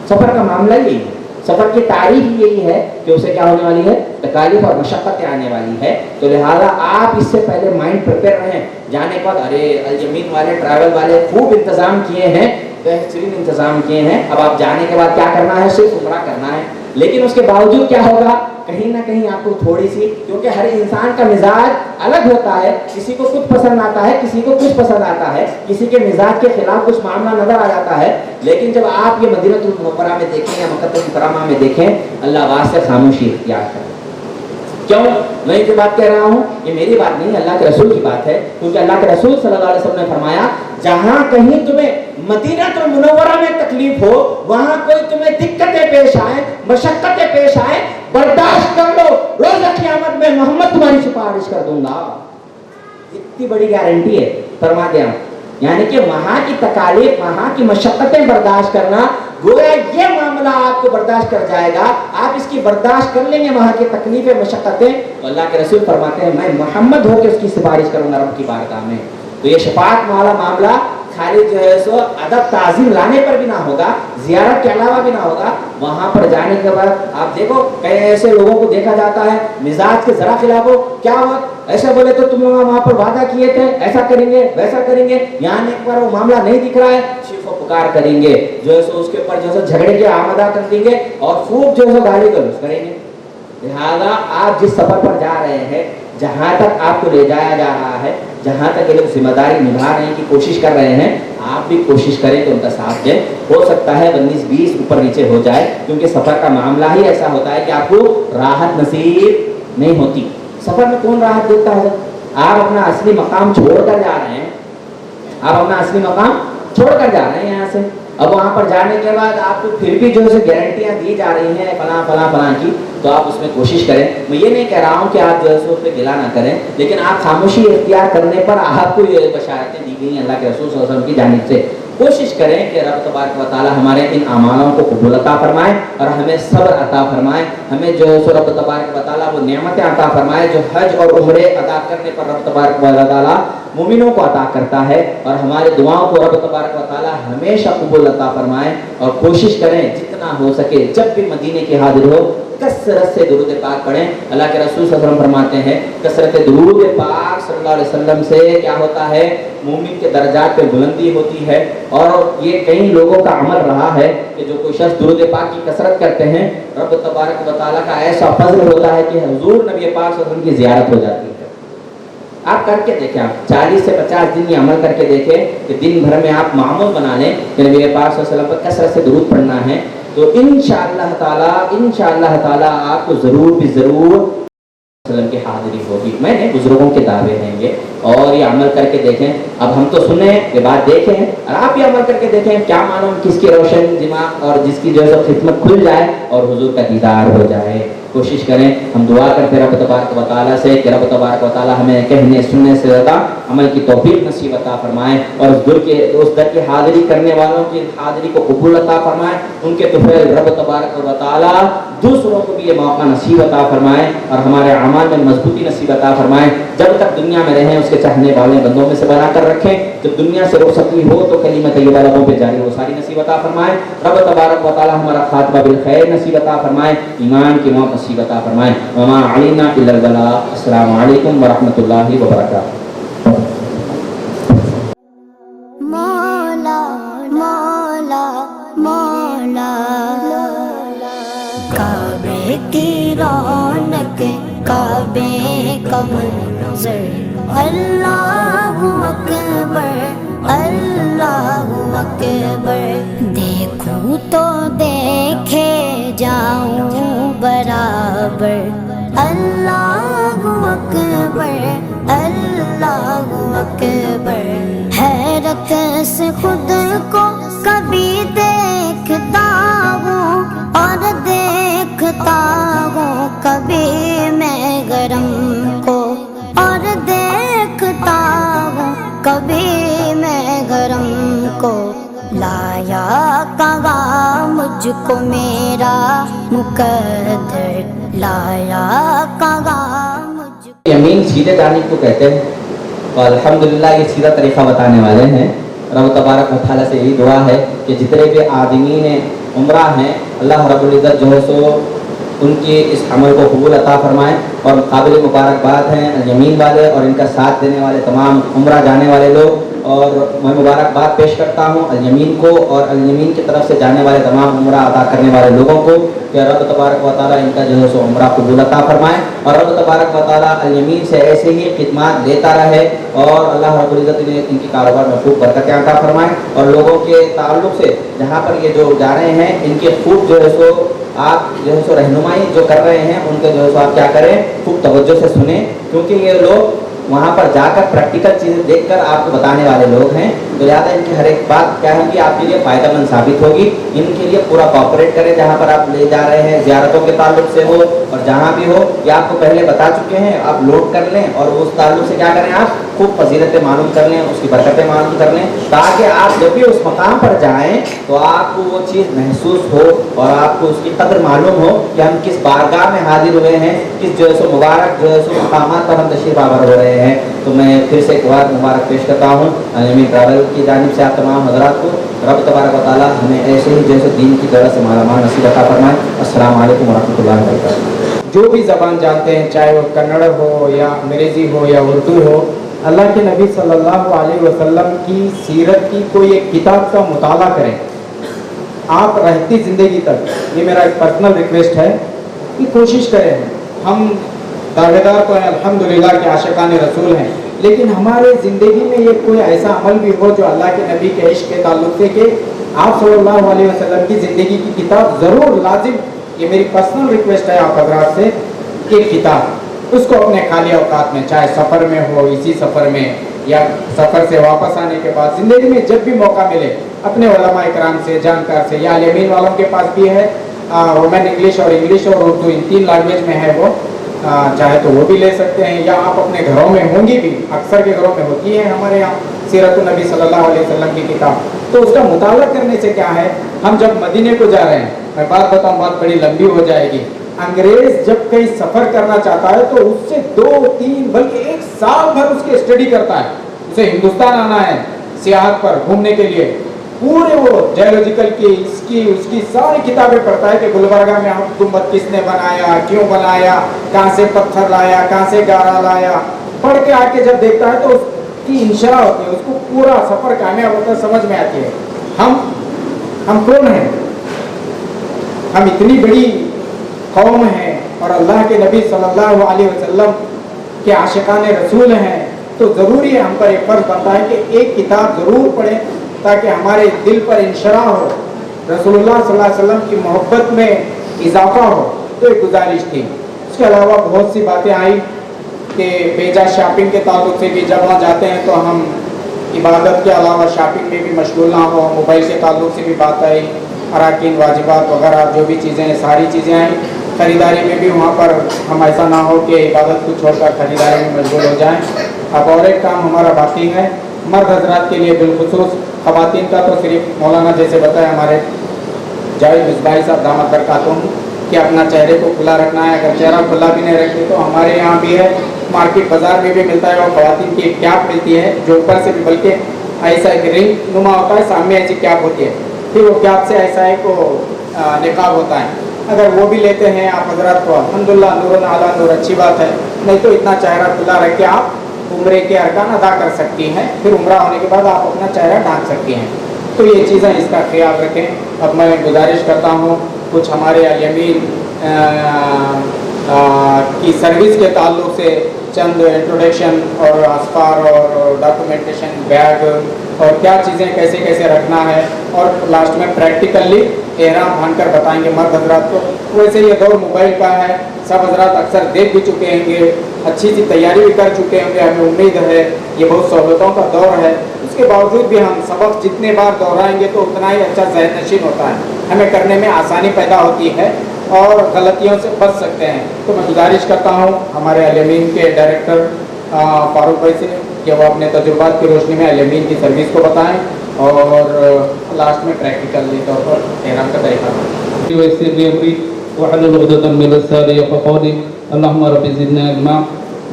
सफर का मामला यही है, सफर की तारीख यही है कि उसे क्या होने वाली है, तकालीफ और मशक्कतें आने वाली है। तो लिहाजा आप इससे पहले माइंड प्रिपेयर रहें। जाने के बाद अरे अल यमीन वाले ट्रैवल वाले खूब इंतजाम किए हैं, बेहतरीन इंतजाम किए हैं, अब आप जाने के बाद क्या करना है, सिर्फ उम्रा करना है। लेकिन उसके बावजूद क्या होगा, कहीं ना कहीं आपको थोड़ी सी, क्योंकि हर इंसान का मिजाज अलग होता है, किसी को कुछ पसंद आता है, किसी को कुछ पसंद आता है, किसी के मिजाज के खिलाफ कुछ मामला नजर आ जाता है। लेकिन जब आप ये मदीनतुल मुनव्वरा में देखें या मक्का मुकर्रमा में देखें, अल्लाह वास्ते खामोशी इख्तियार करें। क्यों मैं ये बात कह रहा हूँ, ये मेरी बात नहीं, अल्लाह के रसूल की बात है, क्योंकि अल्लाह के रसूल सल्लल्लाहु अलैहि वसल्लम ने फरमाया जहां कहीं तुम्हें मदीनतुल मुनव्वरा में तकलीफ हो, वहां कोई तुम्हें दिक्कतें पेश आए, मशक्कतें पेश आए, बर्दाश्त कर लो, रोज क़यामत में मोहम्मद तुम्हारी सिफारिश कर दूंगा। इतनी बड़ी गारंटी है फरमा दिया। यानी कि वहां की तकालीफ, वहां की मशक्कतें बर्दाश्त करना, गोया ये मामला आपको बर्दाश्त कर जाएगा, आप इसकी बर्दाश्त कर लेंगे वहां की तकलीफें मशक्कतें, तो अल्लाह के रसूल फरमाते हैं मैं मोहम्मद होकर उसकी सिफारिश करूंगा रब की बारगाह में। तो ये शफाअत वाला मामला खाली जो है सो अदब ताज़ीम लाने पर भी ना होगा, ज़ियारत के अलावा भी ना होगा। वहां पर जाने के बाद आप देखो कई ऐसे लोगों को देखा जाता है मिजाज के जरा खिलाफ हो, क्या हुआ ऐसे बोले तो तुम लोग वहां पर वादा किए थे ऐसा करेंगे वैसा करेंगे, यहाँ एक बार वो मामला नहीं दिख रहा है, सिर्फ पुकार करेंगे, जो है सो उसके ऊपर जो है झगड़े के आमदा कर देंगे और खूब जो है गाली गलौज करेंगे। लिहाजा आप जिस सफर पर जा रहे हैं, जहां तक आपको ले जाया जा रहा है, जहां तक ये लोग जिम्मेदारी निभा रहे हैं की कोशिश कर रहे हैं, आप भी कोशिश करें कि उनका साथ दें। हो सकता है 19-20 ऊपर नीचे हो जाए, क्योंकि सफर का मामला ही ऐसा होता है कि आपको राहत नसीब नहीं होती। सफर में कौन राहत देता है? आप अपना असली मकाम छोड़कर जा रहे हैं, आप अपना असली मकाम छोड़कर जा रहे हैं यहाँ से। अब वहां पर जाने के बाद आपको फिर भी जो है गारंटियां दी जा रही हैं फला फला फला की, तो आप उसमें कोशिश करें। मैं ये नहीं कह रहा हूँ कि आप जो है उस पर गिला ना करें, लेकिन आप खामोशी इख्तियार करने पर आपको ये बशारतें दी गई अल्लाह के रसूल सल्लल्लाहु अलैहि वसल्लम की जानिब से। कोशिश करें कि रब तबारक व तआला हमारे इन अमालों को कबूल अता फरमाए और हमें सब्र अता फरमाए, हमें जो है सो रब तबारक व तआला वो नेमतें अता फरमाए जो हज और उम्रे अदा करने पर रब तबारक व तआला मोमिनों को अता करता है, और हमारे दुआओं को रब तबारक व तआला हमेशा कबूल अता फरमाए। और कोशिश करें जितना हो सके जब भी मदीने की हाजिर हो कसरत से दुरूद पाक पढ़ें। अल्लाह के रसूल सल्लल्लाहु अलैहि वसल्लम फरमाते हैं कसरत दुरूद पाक सल्लल्लाहु अलैहि वसल्लम से क्या होता है, मोमिन के दर्जात पे बुलंदी होती है। और ये कई लोगों का अमल रहा है कि जो कोई शख्स दुरूद पाक की कसरत करते हैं, रब तबारक व तआला का ऐसा फजल होता है कि हुजूर नबी पाक सल्लल्लाहु अलैहि वसल्लम की ज़ियारत हो जाती है। आप करके देखें, आप 40 से 50 दिन ये अमल करके देखें कि दिन भर में आप मामूल बना लें कि नबी पाक सल्लल्लाहु अलैहि वसल्लम पर कसरत से दुरूद पढ़ना है, तो इंशाअल्लाह ताला आपको ज़रूर भी ज़रूर वसल्लम की हाजिरी होगी। मैंने बुजुर्गों के दावे हैं ये, और ये अमल करके देखें। अब हम तो सुने ये बात देखें और आप ये अमल करके देखें, क्या मालूम किसकी रोशन दिमाग और जिसकी जो है खिदमत खुल जाए और हुजूर का दीदार हो जाए। कोशिश करें, हम दुआ करते रब तबारक व तआला से कि रब तबारक व तआला हमें कहने सुनने से ज़्यादा अमल की तौफीक नसीब अता फरमाए, और उस दर की हाजिरी करने वालों की हाजिरी को कबूल अता फरमाए। उनके तुफैल रब तबारक व तआला दूसरों को भी ये मौका नसीब अता फरमाए और हमारे अमाल में मजबूती नसीब अता फरमाए। जब तक दुनिया में रहें उसके चाहने वाले बंदों में से बना कर रखें। जब दुनिया से रुखसती हो तो कलीमा तय्यबा लबों पे जारी वो सारी नसीब अता फरमाए। रब तबारक व तआला हमारा खातमा बिल खैर नसीब अता फरमाए, ईमान की मौत नसीब अता फरमाए। वमा अलैना इल्लल बलाग। अस्सलामु अलैकुम व रहमतुल्लाहि व बरकातहू। मौला मौला मौला काबे की रौनक काबे का मंजर अल्लाहु अकबर अल्लाहु अकबर देखूं तो देखे जाऊं बराबर अल्लाहु अकबर अल्लाहु अकबर हैरत से खुद को कभी देखता हूँ और देखता हूँ कभी मैं गरम को और देखता हूँ कभी मैं गरम को लाया कहाँ मुझको मेरा मुकद्दर लाया कहाँ मुझको यमीन सीधे जानिब को कहते हैं और अल्हम्दुलिल्लाह ये सीधा तरीक़ा बताने वाले हैं। रब तबारक व तआला से यही दुआ है कि जितने भी आदमी ने उम्रा हैं अल्लाह रब्बुल इज़्ज़त जो है सो उनके इस अमल को कबूल अता फरमाएँ और काबिल मुबारकबाद हैं अल यमीन वाले और इनका साथ देने वाले तमाम उम्रा जाने वाले लोग। और मैं मुबारकबाद पेश करता हूँ अल यमीन को और अल यमीन की तरफ से जाने वाले तमाम उम्रा अदा करने वाले लोगों को कि रब तबारक व तआला इनका जो है सो उम्रा कबूल अता फरमाएँ और रब तबारक व तआला अल यमीन से ऐसे ही खिदमत लेता रहे और अल्लाह रब्बुल इज़्ज़त इन्हें इनकी कारोबार में खूब बरकतें अता फरमाएँ और लोगों के ताल्लुक़ से जहाँ पर ये जो जा रहे हैं इनके खूब जो है सो आप जो है सो रहनुमाई जो कर रहे हैं उनके जो है सो आप क्या करें खूब तवज्जो से सुने क्योंकि ये लोग वहाँ पर जाकर प्रैक्टिकल चीज़ें देखकर आपको बताने वाले लोग हैं। तो लिहाजा इनकी हर एक बात क्या है कि आपके लिए फ़ायदेमंद साबित होगी। इनके लिए पूरा कॉपरेट करें जहाँ पर आप ले जा रहे हैं ज़ियारतों के ताल्लुक से हो और जहाँ भी हो ये आपको पहले बता चुके हैं आप नोट कर लें और उस ताल्लुक से क्या करें आप खूब फजीलतें मालूम कर लें उसकी बरकतें मालूम कर लें ताकि आप जब भी उस मकाम पर जाएँ तो आपको वो चीज़ महसूस हो और आपको उसकी कदर मालूम हो कि हम किस बारगाह में हाजिर हुए हैं किस जो है सो मुबारक जो है सो मकामात पर हम तशरीफ़ आवर हो रहे हैं। तो मैं फिर से एक बार मुबारक पेश करता हूँ यमीन ट्रैवल की जानिब से आप तमाम हज़रात को रब तबारक व तआला हमें ऐसे ही जैसे दीन की तरह से मालामाल नसीब अता फरमाए। अस्सलामु अलैकुम व रहमतुल्लाहि व बरकातुहू। जो भी ज़बान जानते हैं चाहे वो कन्नड़ हो या अंग्रेज़ी हो या उर्दू हो अल्लाह के नबी सल्लल्लाहु अलैहि वसल्लम की सीरत की कोई एक किताब का मुताला करें आप रहती ज़िंदगी तक। ये मेरा एक पर्सनल रिक्वेस्ट है कि कोशिश करें। हम दावेदार तो हैं अल्हम्दुलिल्लाह के आशिकान रसूल हैं लेकिन हमारे ज़िंदगी में ये कोई ऐसा अमल भी हो जो अल्लाह के नबी के इश्क़ के ताल्लुक़ से कि आप सल्लल्लाहु अलैहि वसल्लम की ज़िंदगी की किताब ज़रूर लाजिम ये मेरी पर्सनल रिक्वेस्ट है आप हज़रात से कि किताब उसको अपने खाली औकात में चाहे सफ़र में हो इसी सफ़र में या सफ़र से वापस आने के बाद ज़िंदगी में जब भी मौका मिले अपने उलमा इकराम से जानकार से या यमीन वालों के पास भी है रोमन इंग्लिश और उर्दू इन 3 लैंग्वेज में है वो चाहे तो वो भी ले सकते हैं या आप अपने घरों में होंगी भी अक्सर के घरों में होती है हमारे यहाँ सीरत नबी सल्लल्लाहु अलैहि वसल्लम की किताब। तो उसका मुताला करने से क्या है हम जब मदीने को जा रहे हैं मैं बात बताऊँ बात बड़ी लंबी हो जाएगी। अंग्रेज जब कहीं सफ़र करना चाहता है तो उससे 2-3 बल्कि 1 साल भर उसकी स्टडी करता है। उसे हिंदुस्तान आना है सियाहत पर घूमने के लिए पूरे वो जियोलॉजिकल की इसकी उसकी सारी किताबें पढ़ता है कि गुलबर्गा में हम गुंबद किसने बनाया क्यों बनाया कहाँ से पत्थर लाया कहाँ से गारा लाया पढ़ के आके जब देखता है तो उसकी इंशा होती है उसको पूरा सफ़र कामयाब होता है समझ में आती है हम कौन हैं हम इतनी बड़ी कौम हैं और अल्लाह के नबी सल्लल्लाहु अलैहि वसल्लम के आशिकान रसूल हैं तो ज़रूरी है हम पर एक फ़र्ज़ बनता है कि एक किताब ज़रूर पढ़ें ताकि हमारे दिल पर इंशरा हो रसूलुल्लाह सल्लल्लाहु अलैहि वसल्लम की मोहब्बत में इजाफा हो। तो एक गुजारिश थी। इसके अलावा बहुत सी बातें आई कि बेजा शॉपिंग के ताल्लुक से भी जब वहाँ जाते हैं तो हम इबादत के अलावा शॉपिंग में भी मशगूल ना हो। मोबाइल के ताल्लुक से भी बात आई अराकीन वाजिबात वगैरह जो भी चीज़ें हैं सारी चीज़ें आई। ख़रीदारी में भी वहाँ पर हम ऐसा ना हो कि इबादत को छोड़कर ख़रीदारी में मशगूल हो जाएँ। अब और एक काम हमारा बाकी है मर्द हजरात के लिए बिलखुसूस ख़वातीन का तो सिर्फ मौलाना जैसे बताया हमारे जावेद मिसबाही साहब दामद बरकातुहूम कि अपना चेहरे को खुला रखना है। अगर चेहरा खुला भी नहीं रखते तो हमारे यहाँ भी है मार्केट बाज़ार में भी मिलता है और ख़वातीन की एक कैप मिलती है जो ऊपर से भी बल्कि ऐसा एक रिंग नुमा होता है सामने ऐसी कैप होती है फिर वो कैप से ऐसा एक निकाब होता है। अगर वो भी लेते हैं आप हजरात तो अल्हम्दुलिल्लाह नूरुन अला नूर अच्छी बात है। नहीं तो इतना चेहरा खुला रख के आप उम्रे के अरकान अदा कर सकती हैं फिर उम्रा होने के बाद आप अपना चेहरा ढांक सकती हैं। तो ये चीज़ें इसका ख्याल रखें। अब मैं गुजारिश करता हूँ कुछ हमारे अल-यमीन की सर्विस के ताल्लुक से चंद इंट्रोडक्शन और असफार और डॉक्यूमेंटेशन, बैग और क्या चीज़ें कैसे कैसे रखना है, और लास्ट में प्रैक्टिकली एहराम बांधकर बताएंगे मर्द हजरात को। वैसे ये दौर मोबाइल का है, सब हजरात अक्सर देख भी चुके होंगे, अच्छी सी तैयारी भी कर चुके होंगे, हमें उम्मीद है ये बहुत सहूलतों का दौर है। उसके बावजूद भी हम सबक जितने बार दोहराएंगे तो उतना ही अच्छा ज़हन नशीन होता है, हमें करने में आसानी पैदा होती है और गलतियों से बच सकते हैं। तो मैं गुजारिश करता हूँ हमारे अल-यमीन के डायरेक्टर फारूक भाई से कि वो अपने तजुर्बात की रोशनी में अल-यमीन की सर्विस को बताएं और लास्ट में प्रैक्टिकली तौर पर एहराम का तरीका बताएं।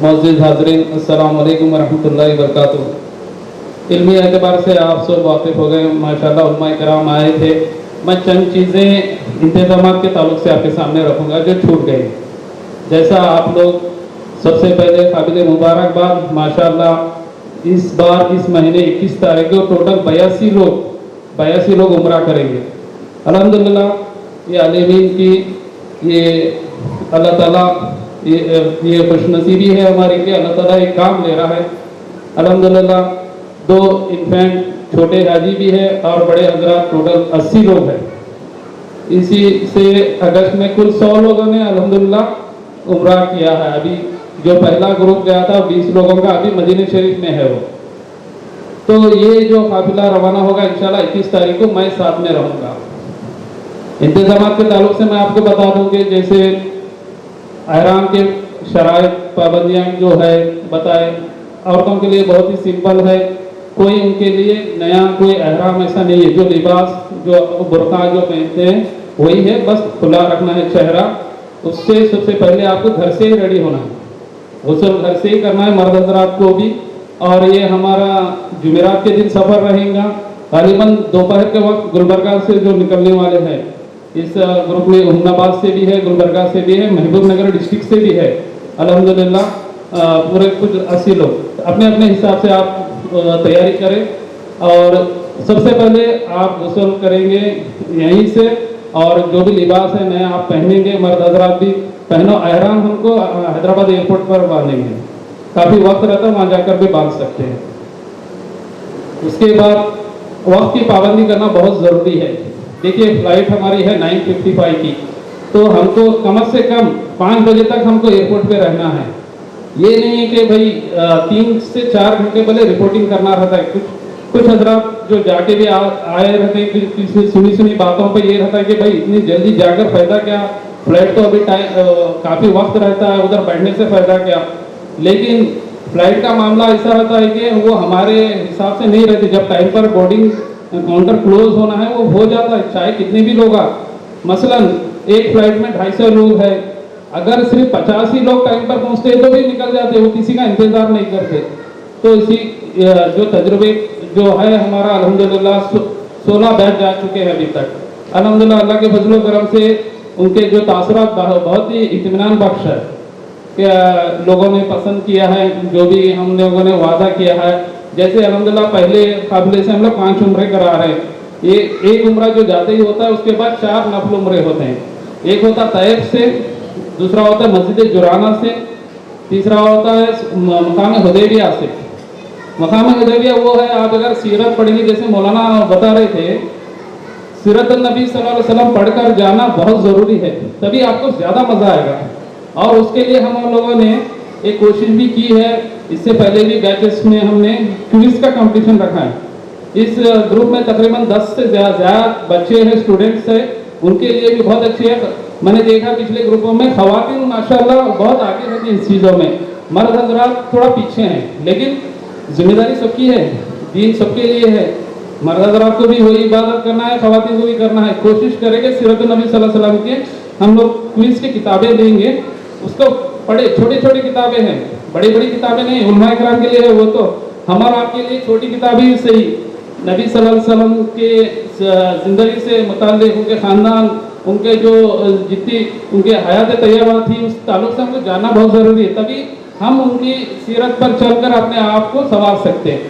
मुअज़्ज़िज़ हाज़रीन, अस्सलामु अलैकुम वरहमतुल्लाहि वबरकातुहू। इल्मी एतबार से आप सब वाकिफ़ हो गए, माशाअल्लाह उलमाए किराम आए थे। मैं चंद चीज़ें इंतज़ामात के ताल्लुक से आपके सामने रखूँगा जो छूट गई। जैसा आप लोग सबसे पहले काबिल मुबारकबाद, माशाअल्लाह इस बार इस महीने 21 तारीख को टोटल 82 लोग उम्रा करेंगे। अल्हम्दुलिल्लाह ये अल-यमीन की ये अल्लाह ताला ये खुशनसीबी है हमारी कि अल्लाह ताला एक काम ले रहा है। अल्हम्दुलिल्लाह 2 इन्फेंट छोटे हाजी भी है और बड़े हजरात टोटल 80 लोग हैं। इसी से अगस्त में कुल 100 लोगों ने अल्हम्दुलिल्लाह उम्रा किया है। अभी जो पहला ग्रुप गया था 20 लोगों का अभी मदीना शरीफ में है वो। तो ये जो काफिला रवाना होगा इंशाल्लाह 21 तारीख को मैं साथ में रहूँगा। इंतजामात के ताल्लुक से मैं आपको बता दूं कि जैसे एहराम के शराइत पाबंदियाँ जो है बताए, औरतों के लिए बहुत ही सिंपल है, कोई उनके लिए नया कोई एहराम ऐसा नहीं है। जो लिबास जो बुर्का जो पहनते हैं वही है, बस खुला रखना है चेहरा। उससे सबसे पहले आपको घर से ही रेडी होना है, गुस्ल घर से ही करना है मर्द हज़रात को भी। और ये हमारा जुमेरात के दिन सफ़र रहेगा, गालिबन दोपहर के वक्त गुलबर्गा से जो निकलने वाले हैं। इस ग्रुप में हुमनाबाद से भी है, गुलबर्गा से भी है, महबूब नगर डिस्ट्रिक्ट से भी है। अल्हम्दुलिल्लाह पूरे कुछ 80 लोग अपने अपने हिसाब से आप तैयारी करें। और सबसे पहले आप गुस्ल करेंगे यहीं से, और जो भी लिबास है नया आप पहनेंगे, मर्द हजरात भी पहनो। एहराम हमको हैदराबाद एयरपोर्ट पर बांधेंगे, काफ़ी वक्त रहता है, वहाँ जाकर भी बांध सकते हैं। उसके बाद वक्त की पाबंदी करना बहुत ज़रूरी है। देखिए फ़्लाइट हमारी है 9:55 की, तो हमको कम से कम 5 बजे तक हमको एयरपोर्ट पे रहना है। ये नहीं है कि भाई 3 से 4 घंटे पहले रिपोर्टिंग करना रहता है। कुछ हजरात जो जाके भी आए रहते हैं, किसी सुनी बातों पे ये रहता है कि भाई इतनी जल्दी जाकर फ़ायदा क्या, फ्लाइट तो अभी काफ़ी वक्त रहता है, उधर बैठने से फ़ायदा क्या। लेकिन फ़्लाइट का मामला ऐसा रहता है कि वो हमारे हिसाब से नहीं रहती। जब टाइम पर बोर्डिंग काउंटर क्लोज होना है वो हो जाता है, चाहे कितने भी लोग आ। मसलन एक फ़्लाइट में 250 लोग हैं, अगर सिर्फ 50 ही लोग टाइम पर पहुंचते हैं तो भी निकल जाते, वो किसी का इंतज़ार नहीं करते। तो इसी जो तजुर्बे जो है हमारा अल्हम्दुलिल्लाह 16 बैच जा चुके हैं अभी तक। अल्हम्दुलिल्लाह अल्लाह के फजल करम से उनके जो तासुरात बहुत ही इत्मीनान बख्श है कि लोगों ने पसंद किया है, जो भी हम लोगों ने वादा किया है। जैसे अल्हम्दुलिल्लाह पहले काबिले से हम लोग 5 उम्रे करा रहे हैं। ये एक उम्रा जो जाते ही होता है, उसके बाद 4 नफल उम्रे होते हैं। एक होता तैफ से, दूसरा होता है मस्जिद जुराना से, तीसरा होता है मकाम हुदैबिया से। मकाम हुदैबिया वो है, आप अगर सीरत पढ़ेंगे, जैसे मौलाना बता रहे थे, सीरत नबी सल्लल्लाहु अलैहि वसल्लम पढ़कर जाना बहुत ज़रूरी है, तभी आपको ज़्यादा मज़ा आएगा। और उसके लिए हम लोगों ने एक कोशिश भी की है। इससे पहले भी बैचेस में हमने क्विज़ का कंपटीशन रखा है। इस ग्रुप में तकरीबन 10 से ज़्यादा बच्चे हैं, स्टूडेंट्स हैं, उनके लिए भी बहुत अच्छी है। मैंने देखा पिछले ग्रुपों में ख़वातीन माशाल्लाह बहुत आगे रहती हैं इस चीज़ों में, मर्द हज़रात थोड़ा पीछे हैं। लेकिन जिम्मेदारी सबकी है, दीन सबके लिए है। मर्द हज़रात को भी वही इबादत करना है, ख़वातीन को भी करना है। कोशिश करेंगे सीरत नबी सल्लल्लाहु अलैहि वसल्लम के हम लोग क्विज़ की किताबें देंगे, उसको पढ़े। छोटी छोटी किताबें हैं, बड़ी बड़ी किताबें नहीं। उलमाए किराम के लिए है वो, तो हमारा आपके लिए छोटी किताबें ही सही। नबी सल्लल्लाहु अलैहि वसल्लम के ज़िंदगी से मुताल्लिक़, उनके ख़ानदान, उनके जो जितनी उनके हयात तैयबा थी, उस ताल्लुक़ से हमको जानना बहुत ज़रूरी है। तभी हम उनकी सीरत पर चलकर अपने आप को संवार सकते हैं।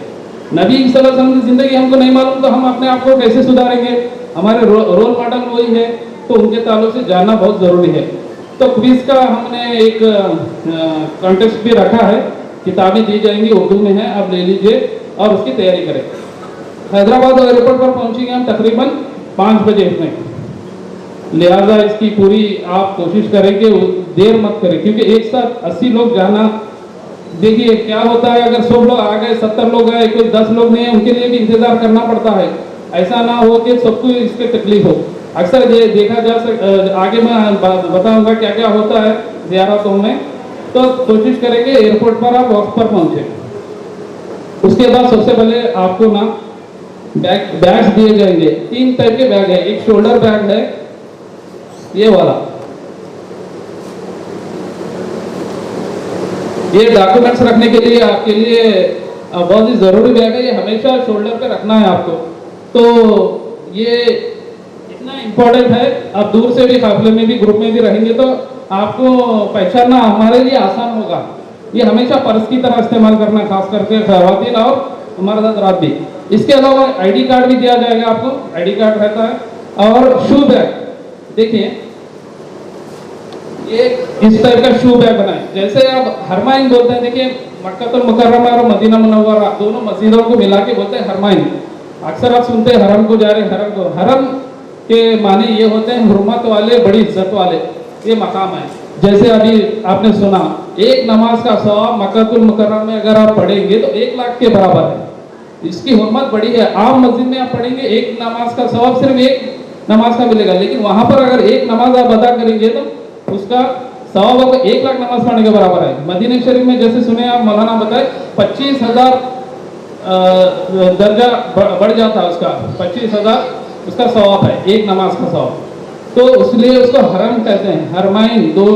नबी सल्लल्लाहु अलैहि वसल्लम की ज़िंदगी हमको नहीं मालूम तो हम अपने आप को कैसे सुधारेंगे? हमारे रोल मॉडल वही है, तो उनके ताल्लुक से जानना बहुत ज़रूरी है। तो क्विज़ का हमने एक कॉन्टेस्ट भी रखा है, किताबें दी जाएंगी, उर्दू में है, आप ले लीजिए और उसकी तैयारी करें। हैदराबाद एयरपोर्ट पर पहुंचेंगे हम तकरीबन 5 बजे में, लिहाजा इसकी पूरी आप कोशिश करें कि देर मत करें, क्योंकि एक साथ 80 लोग जाना, देखिए क्या होता है, अगर 100 लोग आ गए, 70 लोग आए, कोई 10 लोग नहीं है, उनके लिए भी इंतजार करना पड़ता है। ऐसा ना हो कि सबको इसकी तकलीफ हो। अक्सर ये देखा आगे मैं बताऊंगा क्या क्या होता है ज़ियारतों में, तो कोशिश करेंगे एयरपोर्ट पर आप वक्त पर पहुंचे। उसके बाद सबसे पहले आपको ना बैग्स दिए जाएंगे। 3 टाइप के बैग है, एक शोल्डर बैग है ये वाला, ये डॉक्यूमेंट्स रखने के लिए आपके लिए बहुत ही ज़रूरी बैग है, ये हमेशा शोल्डर पे रखना है आपको। तो ये इतना इम्पोर्टेंट है, आप दूर से भी काफिले में भी ग्रुप में भी रहेंगे तो आपको पहचानना हमारे लिए आसान होगा। ये हमेशा पर्स की तरह इस्तेमाल करना, खास करके खवातीन और मर्द हज़रात भी। इसके अलावा आईडी कार्ड भी दिया जाएगा आपको, आईडी कार्ड रहता है। और शू बैग, देखिए ये इस टाइप का शू बैग बना है, जैसे आप हरमाइन बोलते हैं। देखिए मक्का मुकर्रमा और मदीना मुनव्वरा दोनों मस्जिदों को मिला के बोलते हैं हरमाइन। अक्सर आप सुनते हैं हरम को जा रहे हैं, हरम को। हरम के माने ये होते हैं हुर्मत वाले, बड़ी इज्जत वाले, ये मकाम है। जैसे अभी आपने सुना, एक नमाज का सवाब मक्कातुल मुकर्रमा में अगर आप पढ़ेंगे तो 1 लाख के बराबर है। इसकी हुर्मत बड़ी है। आम मस्जिद में आप पढ़ेंगे, एक नमाज का सवाब सिर्फ एक नमाज का मिलेगा, लेकिन वहां पर अगर एक नमाज आप अदा करेंगे तो उसका सवाब आपको 1 लाख नमाज पढ़ने के बराबर है। मदीना शरीफ में जैसे सुने आप, मौलाना बताए 25,000 दर्जा बढ़ जाता है उसका, 25,000 उसका सवाब है, एक नमाज का सवाब। तो इसलिए उसको हरम कहते हैं। हरमाइन दो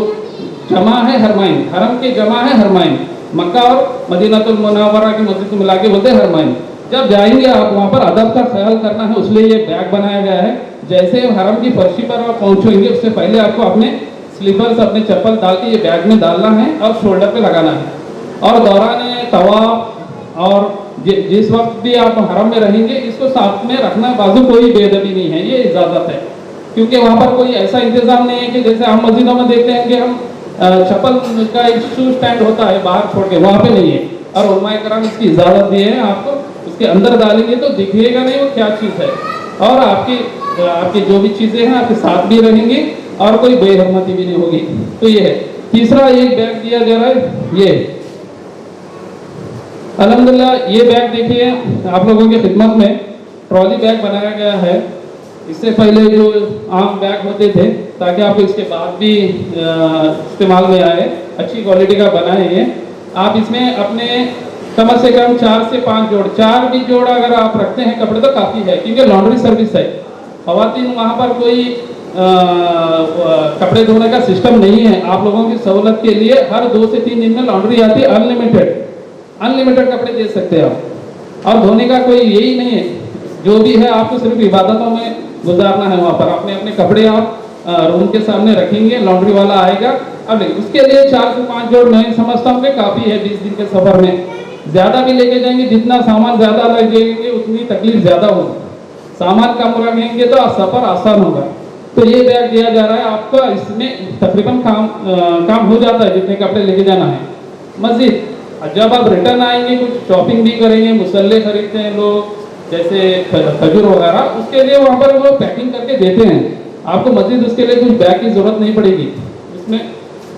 जमा है, हरमाइन, हरम के जमा है हरमाइन। मक्का और मदीनातुल मुनव्वरा की मस्जिद को मिला के बोलते हैं हरमाइन। जब जाएंगे आप वहाँ पर अदब का ख्याल करना है, उसलिए ये बैग बनाया गया है। जैसे हरम की फर्शी पर आप पहुँचेंगे उससे पहले आपको अपने स्लीपर्स, अपने चप्पल डाल के ये बैग में डालना है और शोल्डर पे लगाना है। और दौरान तवाफ और जिस वक्त भी आप हरम में रहेंगे इसको साथ में रखना, बाजू कोई बेअदबी नहीं है, ये इजाज़त है। क्योंकि वहाँ पर कोई ऐसा इंतज़ाम नहीं है कि जैसे हम मस्जिदों में देखते हैं कि हम चप्पल का एक शू स्टैंड होता है बाहर छोड़ के, वहाँ पे नहीं है। और उलमाए कराम इसकी इजाज़त दी है, आपको उसके अंदर डालेंगे तो दिखेगा नहीं वो क्या चीज़ है, और आपकी जो भी चीज़ें हैं आपके साथ भी रहेंगी और कोई बेहरमती भी नहीं होगी। तो ये है। तीसरा एक बैग दिया जा रहा है, ये अल्हम्दुलिल्लाह ये बैग देखिए आप लोगों की खिदमत में ट्रॉली बैग बनाया गया है। इससे पहले जो आम बैग होते थे, ताकि आपको इसके बाद भी इस्तेमाल में आए, अच्छी क्वालिटी का बनाए ये। आप इसमें अपने कम से कम 4 से 5 जोड़, 4 भी जोड़ अगर आप रखते हैं कपड़े तो काफ़ी है, क्योंकि लॉन्ड्री सर्विस है। ख़वातीन वहाँ पर कोई कपड़े धोने का सिस्टम नहीं है। आप लोगों की सहूलत के लिए हर 2 से 3 दिन में लॉन्ड्री आती है, अनलिमिटेड कपड़े दे सकते हैं आप। और धोने का कोई यही नहीं है, जो भी है आपको सिर्फ इबादतों में गुजारना है। वहाँ पर अपने कपड़े आप रूम के सामने रखेंगे, लॉन्ड्री वाला आएगा। अब उसके लिए 4 से 5 जोड़ मैं समझता हूँ कि काफ़ी है 20 दिन के सफ़र में। ज़्यादा भी लेके जाएंगे, जितना सामान ज़्यादा लगेंगे उतनी तकलीफ ज़्यादा होगी। सामान कम रखेंगे तो सफ़र आसान होगा। तो ये बैग दिया जा रहा है आपको, इसमें तकरीबन काम हो जाता है जितने कपड़े लेके जाना है। मस्जिद जब आप रिटर्न आएंगे, कुछ शॉपिंग भी करेंगे, मुसल्ले खरीदते हैं लोग जैसे खजूर वगैरह, उसके लिए वहाँ पर वो पैकिंग करके देते हैं आपको। मस्जिद उसके लिए कुछ बैग की ज़रूरत नहीं पड़ेगी, उसमें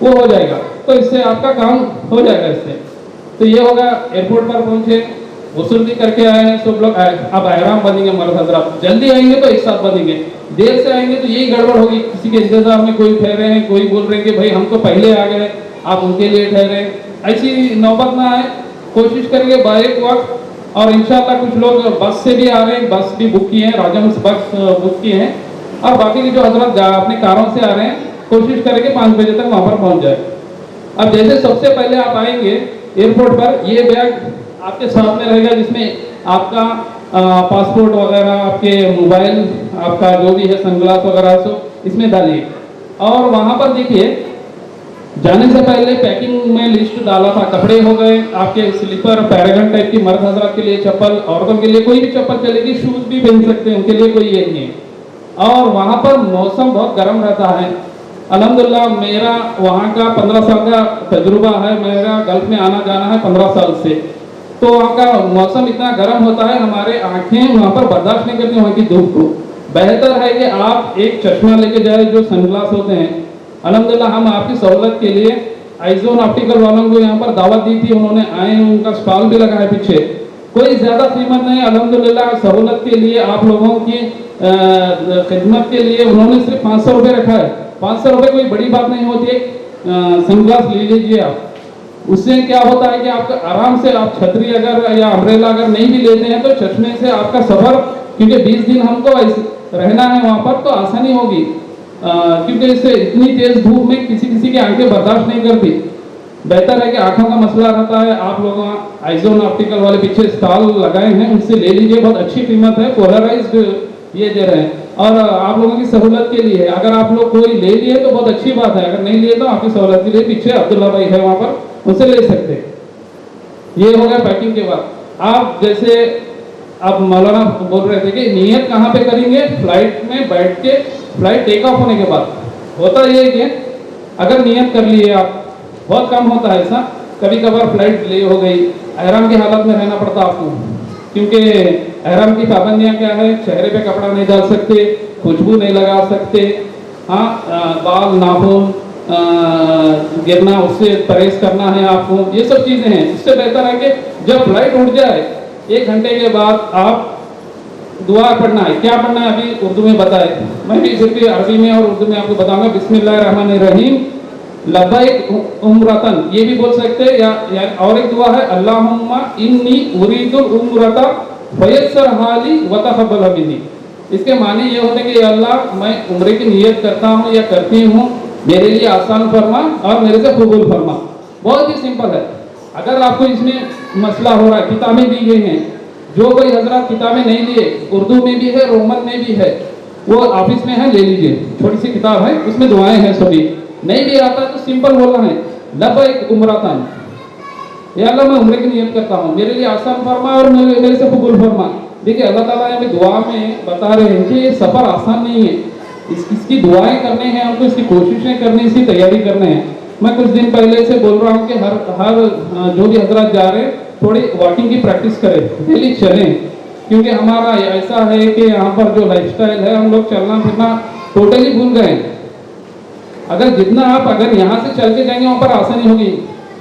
वो हो जाएगा। तो इससे आपका काम हो जाएगा इससे। तो ये होगा, एयरपोर्ट पर पहुँचे, वसूल भी करके आए हैं सब लोग। अब आराम बनेंगे मर्द हज़रात, जल्दी आएंगे तो एक साथ बनेंगे, देर से आएंगे तो यही गड़बड़ होगी। किसी के इंतजार में कोई ठहरे हैं, कोई बोल रहे हैं कि भाई हम तो पहले आ गए, आप उनके लिए ठहरे। ऐसी नौबत ना आए, कोशिश करेंगे बाइक वक्त। और इंशाल्लाह कुछ लोग बस से भी आ रहे हैं, बस भी बुक किए हैं, राजहंस बस बुक किए हैं। और बाकी के जो हजरत अपने कारों से आ रहे हैं, कोशिश करेंगे 5 बजे तक वहाँ पर पहुँच जाए। अब जैसे सबसे पहले आप आएंगे एयरपोर्ट पर, ये बैग आपके सामने रहेगा, जिसमें आपका पासपोर्ट वगैरह, आपके मोबाइल, आपका जो भी है सनग्लास वगैरह सब इसमें डालिए। और वहाँ पर देखिए जाने से पहले पैकिंग में लिस्ट डाला था, कपड़े हो गए, आपके स्लीपर पैरागन टाइप की मर्द हजरात के लिए चप्पल, औरतों के लिए कोई भी चप्पल चलेगी, शूज भी पहन सकते हैं, उनके लिए कोई ये नहीं है। और वहाँ पर मौसम बहुत गर्म रहता है। अल्हम्दुलिल्लाह मेरा वहाँ का 15 साल का तजुर्बा है, मेरा गल्फ में आना जाना है 15 साल से, तो वहाँ का मौसम इतना गर्म होता है, हमारे आंखें वहाँ पर बर्दाश्त नहीं करती वहाँ की धूप को। बेहतर है कि आप एक चश्मा लेके जाए जो सनग्लास होते हैं। अल्हम्दुलिल्लाह हम आपकी सहूलत के लिए आइजोन ऑप्टिकल वालों को यहाँ पर दावत दी थी, उन्होंने आए, उनका स्टॉल भी लगा है पीछे, कोई ज़्यादा कीमत नहीं। अल्हम्दुलिल्लाह सहूलत के लिए आप लोगों की खिदमत के लिए उन्होंने सिर्फ 500 रुपये रखा है। 500 रुपये कोई बड़ी बात नहीं होती है। सनग्लास ले लीजिए आप, उससे क्या होता है कि आपका आराम से आप छतरी अगर या अम्ब्रेला अगर नहीं भी लेते हैं तो चश्मे से आपका सफ़र, क्योंकि 20 दिन हमको रहना है वहाँ पर, तो आसानी होगी। क्योंकि इससे इतनी तेज धूप में किसी किसी की आंखें बर्दाश्त नहीं करती। बेहतर है कि आंखों का मसला रहता है, आप लोग आइजोन ऑप्टिकल वाले पीछे स्टॉल लगाए हैं, उनसे ले लीजिए, बहुत अच्छी कीमत है, पोलराइज्ड ये दे रहे हैं और आप लोगों की सहूलत के लिए। अगर आप लोग कोई ले लिए तो बहुत अच्छी बात है, अगर नहीं लिए तो आपकी सहूलत के लिए पीछे अब्दुल्ला भाई है वहाँ पर, उनसे ले सकते हैं। ये हो गया पैकिंग के बाद। आप जैसे अब मौलाना बोल रहे थे कि नियत कहाँ पे करेंगे, फ्लाइट में बैठ के, फ्लाइट टेक ऑफ होने के बाद। होता ये है कि अगर नियत कर लिए आप, बहुत कम होता है ऐसा, कभी कभार फ्लाइट डिले हो गई, एहराम की हालत में रहना पड़ता आपको, क्योंकि एहराम की पाबंदियाँ क्या है, चेहरे पे कपड़ा नहीं डाल सकते, खुशबू नहीं लगा सकते, हाँ बाल नाखून गिरना, उससे परहेज करना है आपको, ये सब चीज़ें हैं। इससे बेहतर है कि जब फ्लाइट उठ जाए 1 घंटे के बाद आप दुआ पढ़ना है। क्या पढ़ना है अभी उर्दू में बताए, मैं भी सिर्फ अरबी में और उर्दू में आपको बताऊंगा। बिस्मिल्लाहिर्रहमानिर्रहीम लब्बैक उम्रतन, ये भी बोल सकते हैं, या और एक दुआ है अल्लाहुम्मा इन्नी उरीदुल उम्रता फयस्सर हाली व तक़ब्बल मिन्नी। इसके माने ये होते हैं कि अल्लाह मैं उम्रे की नियत करता हूँ या करती हूँ, मेरे लिए आसान फरमा और मेरे से कबूल फरमा। बहुत ही सिंपल है। अगर आपको इसमें मसला हो रहा है, किताबें दी गई हैं, जो कोई हजरत किताबें नहीं लिए, उर्दू में भी है, रोमन में भी है, वो ऑफिस में है, ले लीजिए, छोटी सी किताब है, उसमें दुआएं हैं सभी। नहीं भी आता तो सिंपल बोलना है लब्बैक उम्रतन, या अल्लाह मैं उम्रे की नियत करता हूँ, मेरे लिए आसान फरमा और मेरे से कबूल फरमा। देखिए अल्लाह ताला हमें दुआ में बता रहे हैं कि ये सफ़र आसान नहीं है, इसकी दुआएं करने हैं हमको, इसकी कोशिशें करनी, इसकी तैयारी करने हैं। मैं कुछ दिन पहले से बोल रहा हूँ कि हर जो भी हजरत जा रहे हैं थोड़ी वॉकिंग की प्रैक्टिस करें, डेली चलें, क्योंकि हमारा ऐसा है कि यहाँ पर जो लाइफस्टाइल है, हम लोग चलना फिरना टोटली भूल गए। अगर यहाँ से चल के जाएंगे वहाँ पर आसानी होगी।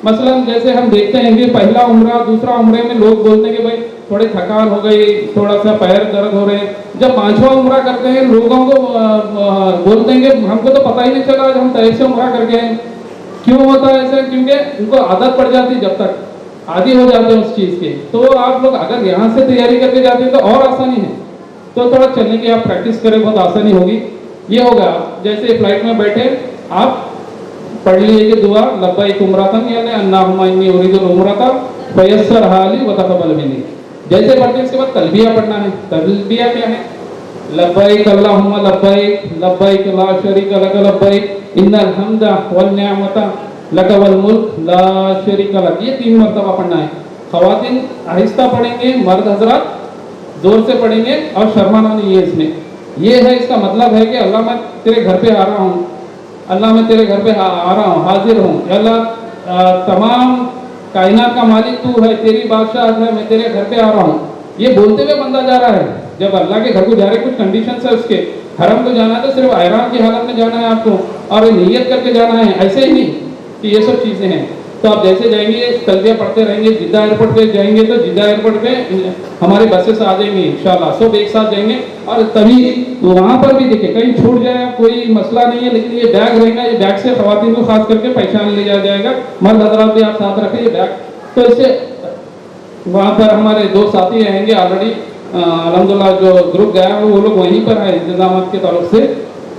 मसलन जैसे हम देखते हैं कि पहला उम्रा दूसरा उम्रे में लोग बोलते हैं कि भाई थोड़ी थकान हो गई, थोड़ा सा पैर दर्द हो रहे हैं। जब 5वां उम्रा करते हैं लोगों को बोलते हैं कि हमको तो पता ही नहीं चला हम तय से उम्रा करके हैं। क्यों होता है ऐसा? क्योंकि उनको आदत पड़ जाती, जब तक आदी हो जाते हैं उस चीज़ के। तो आप लोग अगर यहाँ से तैयारी करके जाते हैं तो और आसानी है, तो थोड़ा चलने की आप प्रैक्टिस करें, बहुत आसानी होगी। ये होगा जैसे फ्लाइट में बैठे आप पढ़ लीजिए कि दुआ लब्बैक उम्रतन यानी अल्लाहुम्मा इन्नी उरीदुल उम्रता फयस्सर हाली व तक़ब्बल मिन्नी। जैसे पढ़ते हैं इसके बाद तलबिया पढ़ना है। तलबिया क्या है? लब्बैक अल्लाहुम्मा लब्बैक लब्बैक ला शरीका लक लब्बैक इन्नल हम्दा वल निअमता लक वल मुल्क ला शरीका लक। ये 3 मरतबा पढ़ना है। ख़वातीन आहिस्ता पढ़ेंगे, मर्द हजरात जोर से पढ़ेंगे और शर्माना नहीं है इसमें। ये है, इसका मतलब है कि अल्लाह मैं तेरे घर पे आ रहा हूँ, अल्लाह मैं तेरे घर पे आ रहा हूँ, हाजिर हूँ, अल्लाह तमाम कायनात का मालिक तू है, तेरी बादशाह है, मैं तेरे घर पे आ रहा हूँ। ये बोलते हुए बंदा जा रहा है। जब अल्लाह के घर को जा रहे, कुछ कंडीशन है उसके, हरम को जाना है तो सिर्फ ihram की हालत में जाना है आपको, और नीयत करके जाना है, ऐसे ही नहीं कि ये सब चीज़ें हैं। तो आप जैसे जाएंगे तलबिया पढ़ते रहेंगे, जिद्दा एयरपोर्ट पे जाएंगे तो जिद्दा एयरपोर्ट पे हमारे बसेस आ जाएंगी इंशाल्लाह, सब एक साथ जाएंगे। और तभी वहाँ पर भी देखिए कहीं छूट जाए कोई मसला नहीं है, लेकिन ये बैग रहेगा, ये बैग से ख़वातीन को खास करके पहचान ले जाएगा। मर्द हजरात भी आप साथ रखें ये बैग। तो इससे वहाँ पर हमारे 2 साथी रहेंगे ऑलरेडी, अल्हम्दुलिल्लाह जो ग्रुप गया है वो लोग वहीं पर है इंतजाम के तरफ से,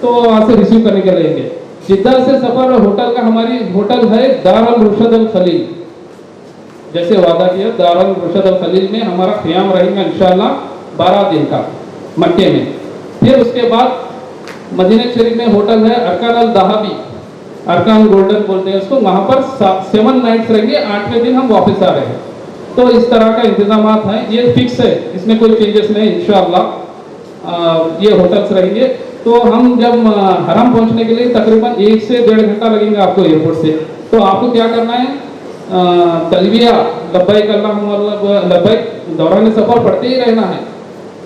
तो वहाँ से रिसीव करने के लिए जिद्दा से सफ़र। होटल का हमारी होटल है दारुल रुशद अल खलील, जैसे वादा किया दारुल रुशद अल खलील में हमारा क़याम रहेगा इंशाल्लाह 12 दिन का मक्के में। फिर उसके बाद मदीना शरीफ में होटल है अरकान अल दहाबी, अरकान गोल्डन बोलते हैं उसको, वहाँ पर 7 नाइट्स रहेंगे, 8वें दिन हम वापस आ रहे हैं। तो इस तरह का इंतजाम हैं, ये फिक्स है, इसमें कोई चेंजेस नहीं इंशाअल्लाह। ये होटल्स रहेंगे। तो हम जब हरम पहुंचने के लिए तकरीबन 1 से 1.5 घंटा लगेंगे आपको एयरपोर्ट से। तो आपको क्या करना है, तलबिया लब्बैक अल्लाहुम्मा लब्बैक दौरान सफ़र पढ़ते ही रहना है।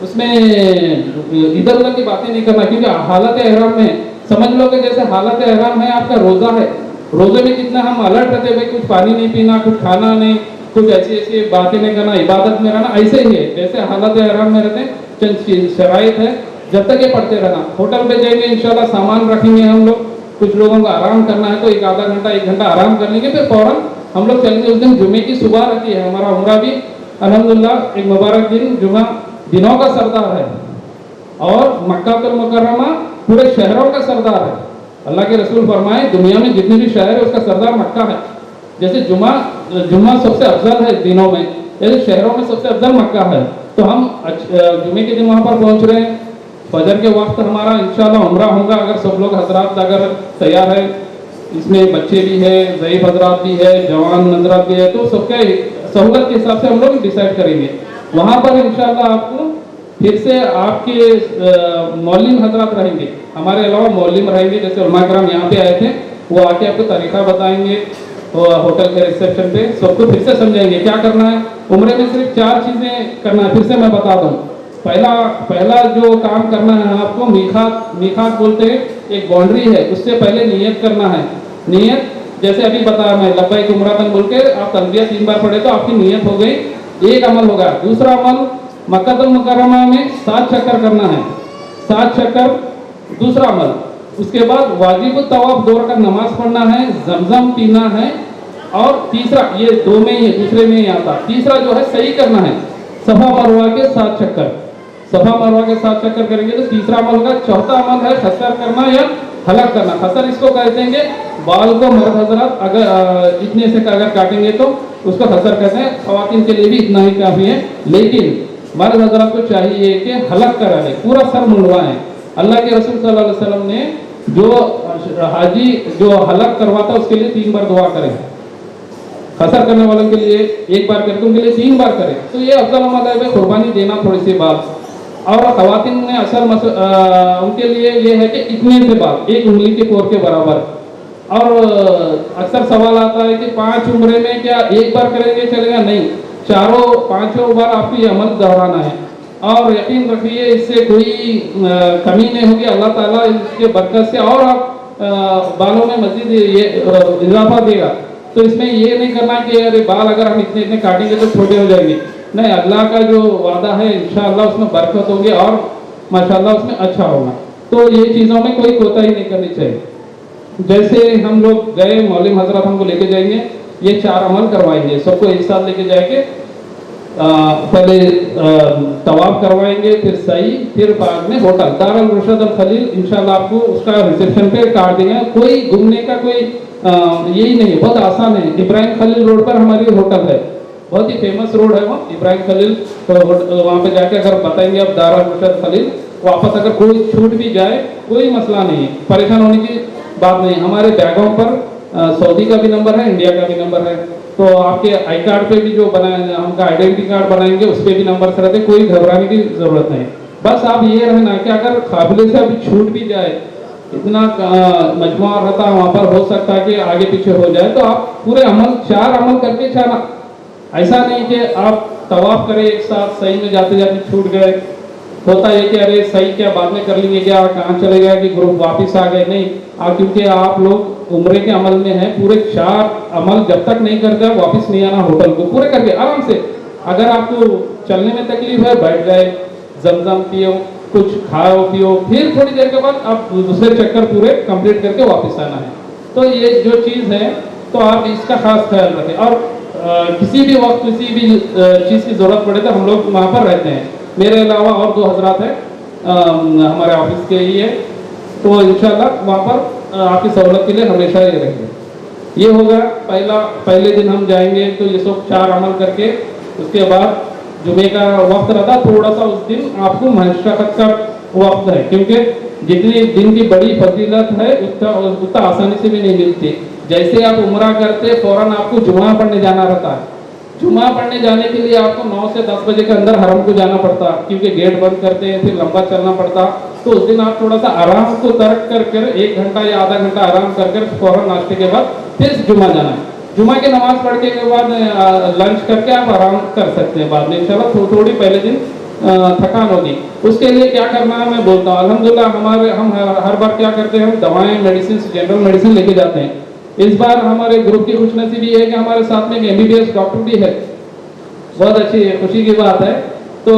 उसमें इधर उधर की बातें नहीं करना, क्योंकि हालत एहराम में समझ लो कि जैसे हालत एहराम है आपका रोज़ा है, रोज़े में कितना हम अलर्ट रहते हैं, भाई कुछ पानी नहीं पीना, कुछ खाना नहीं, कुछ ऐसी ऐसी बातें नहीं करना, इबादत में रहना, ऐसे ही है जैसे हालत एहराम में रहते हैं। चंद शराइत है, जब तक ये पढ़ते रहना। होटल पे जाएंगे इंशाल्लाह, सामान रखेंगे हम लोग, कुछ लोगों को आराम करना है तो 1 आधा घंटा 1 घंटा आराम कर लेंगे, फिर फौरन हम लोग चलेंगे। उस दिन जुमे की सुबह रहती है, हमारा उम्रा भी अल्हम्दुलिल्लाह एक मुबारक दिन, जुमा दिनों का सरदार है और मक्का तुल मुकर्रमा पूरे शहरों का सरदार है। अल्लाह के रसूल फरमाए दुनिया में जितने भी शहर है उसका सरदार मक्का है। जैसे जुमा सबसे अफजल है दिनों में, जैसे शहरों में सबसे अफजल मक्का है। तो हम जुमे के दिन वहाँ पर पहुँच रहे हैं। फजर के वक्त हमारा इंशाल्लाह उम्रा होगा, अगर सब लोग हजरात अगर तैयार है, इसमें बच्चे भी है, ज़ईफ हजरात भी है, जवान हजरात भी है, तो सबके सहूलत के हिसाब से हम लोग डिसाइड करेंगे। वहाँ पर इंशाल्लाह आपको फिर से आपके मौलिम हजरात रहेंगे, हमारे अलावा मौलिम रहेंगे, जैसे उलमा कराम यहाँ पे आए थे, वो आके आपको तरीका बताएंगे और होटल के रिसेप्शन पे सबको फिर से समझाएंगे क्या करना है। उम्रे में सिर्फ 4 चीज़ें करना है, फिर से मैं बता दूँ। पहला जो काम करना है आपको, मीकात बोलते हैं, एक बाउंड्री है, उससे पहले नियत करना है। नियत जैसे अभी बताया मैं, लब्बैक उम्रतन बोल के आप तलबिया 3 बार पढ़े तो आपकी नियत हो गई, एक अमल होगा। दूसरा अमल मक्का तुल मुकर्रमा में 7 चक्कर करना है, 7 चक्कर दूसरा अमल। उसके बाद वाजिब तवाफ 2 रकात नमाज पढ़ना है, जमजम पीना है, और तीसरा ये 2 में ही है, दूसरे में ही आता, तीसरा जो है सही करना है, सफा मरवा के 7 चक्कर, सफा मरवा के 7 चक्कर करेंगे तो तीसरा अमल होगा। चौथा अमल है खसर करना या हलक करना। खसर इसको कहते हैं कि बाल को मर्द हजरात अगर इतने से अगर काटेंगे तो उसको खसर कहते हैं, खवातीन के लिए भी इतना ही काफ़ी है। लेकिन मर्द हजरात को चाहिए कि हलक करा दे, पूरा सर मुंडवाएं। अल्लाह के रसूल सल्लल्लाहु अलैहि वसल्लम ने जो हाजी जो हलक करवाता उसके लिए 3 बार दुआ करें, खसर करने वालों के लिए 1 बार करके उनके लिए 3 बार करें। तो ये अफजल अमल है, कुर्बानी देना थोड़ी सी बात। और खवातीन में असल उनके लिए ये है कि इतने से बात 1 उंगली के पोर के बराबर। और अक्सर सवाल आता है कि 5 उम्रे में क्या 1 बार करेंगे चलेगा? नहीं, 4-5 बार आपको ये अमल दोहराना है। और यकीन रखिए इससे कोई कमी नहीं होगी, अल्लाह ताला इसके बरकत से और आप बालों में मजीद ये इजाफा देगा। तो इसमें ये नहीं करना कि अरे बाल अगर हम इतने इतने काटेंगे तो छोटे हो जाएंगे, नहीं, अल्लाह का जो वादा है इंशाअल्लाह उसमें बरकत होगी और माशाअल्लाह उसमें अच्छा होगा। तो ये चीज़ों में कोई कोताही नहीं करनी चाहिए। जैसे हम लोग गए, मौलिम हजरत हमको लेके जाएंगे, ये 4 अमल करवाएंगे, सबको एक साथ लेके जाएंगे। पहले तवाफ करवाएंगे, फिर सही, फिर बाद में होटल दारुल रुशद अल खलील इंशाल्लाह आपको उसका रिसेप्शन पे काट देंगे। कोई घूमने का कोई यही नहीं है, बहुत आसान है। इब्राहिम खलील रोड पर हमारी होटल है, बहुत ही फेमस रोड है वो इब्राहिम खलील। तो वहाँ पे जाके अगर बताएंगे आप दारुल रुशद खलील, वापस अगर कोई छूट भी जाए कोई मसला नहीं है, परेशान होने की बात नहीं। हमारे बैगों पर सऊदी का भी नंबर है, इंडिया का भी नंबर है। तो आपके आई कार्ड पे भी जो बनाए हमका आइडेंटिटी कार्ड बनाएंगे उस पर भी नंबर से रहते, कोई घबराने की जरूरत नहीं। बस आप ये रहना कि अगर काबिले से अभी छूट भी जाए, इतना मजमुआ रहता वहाँ पर, हो सकता है कि आगे पीछे हो जाए, तो आप पूरे अमल 4 अमल करके जाना। ऐसा नहीं कि आप तवाफ करें एक साथ, सही में जाते जाते छूट गए, होता है कि अरे सही क्या बाद में कर लेंगे, क्या कहाँ चले गए कि ग्रुप वापस आ गए। नहीं, क्योंकि आप लोग उम्रे के अमल में हैं, पूरे 4 अमल जब तक नहीं करते वापस नहीं आना होटल को, पूरे करके आराम से। अगर आपको चलने में तकलीफ है, बैठ गए, जमजम पियो, कुछ खाओ पियो, फिर थोड़ी देर के बाद आप दूसरे चक्कर पूरे कंप्लीट करके वापस आना है। तो ये जो चीज़ है तो आप इसका खास ख्याल रखें। और किसी भी वक्त किसी भी चीज़ की ज़रूरत पड़े तो हम लोग वहाँ पर रहते हैं। मेरे अलावा और 2 हजरात हैं हमारे ऑफिस के ही है, तो इंशाल्लाह वहाँ पर आपकी सहूलत के लिए हमेशा ये रहेंगे। ये होगा पहले दिन हम जाएंगे तो ये सब 4 अमल करके उसके बाद जुमे का वक्त रहता, थोड़ा सा उस दिन आपको मशक्क़त का वक्त है, क्योंकि जितनी दिन की बड़ी फजीलत है उतना आसानी से भी नहीं मिलती। जैसे आप उम्रा करते फौरन आपको जुमा पढ़ने जाना रहता है, जुमा पढ़ने जाने के लिए आपको 9 से 10 बजे के अंदर हरम को जाना पड़ता, क्योंकि गेट बंद करते हैं, फिर लंबा चलना पड़ता। तो उस दिन आप थोड़ा सा आराम को तर्क कर 1 घंटा या आधा घंटा आराम कर फौरन नाश्ते के बाद फिर जुमा जाना है। जुमा की नमाज पढ़ के बाद लंच करके आप आराम कर सकते हैं बाद में इंशाल्लाह। थोड़ी पहले दिन थकान होगी, उसके लिए क्या करना है मैं बोलता हूँ। अल्हम्दुलिल्लाह हम हर बार क्या करते हैं, हम दवाएं मेडिसिन जनरल मेडिसिन लेके जाते हैं। इस बार हमारे ग्रुप की खुशनसीबी है कि हमारे साथ में एक MBBS डॉक्टर भी है, बहुत अच्छी खुशी की बात है। तो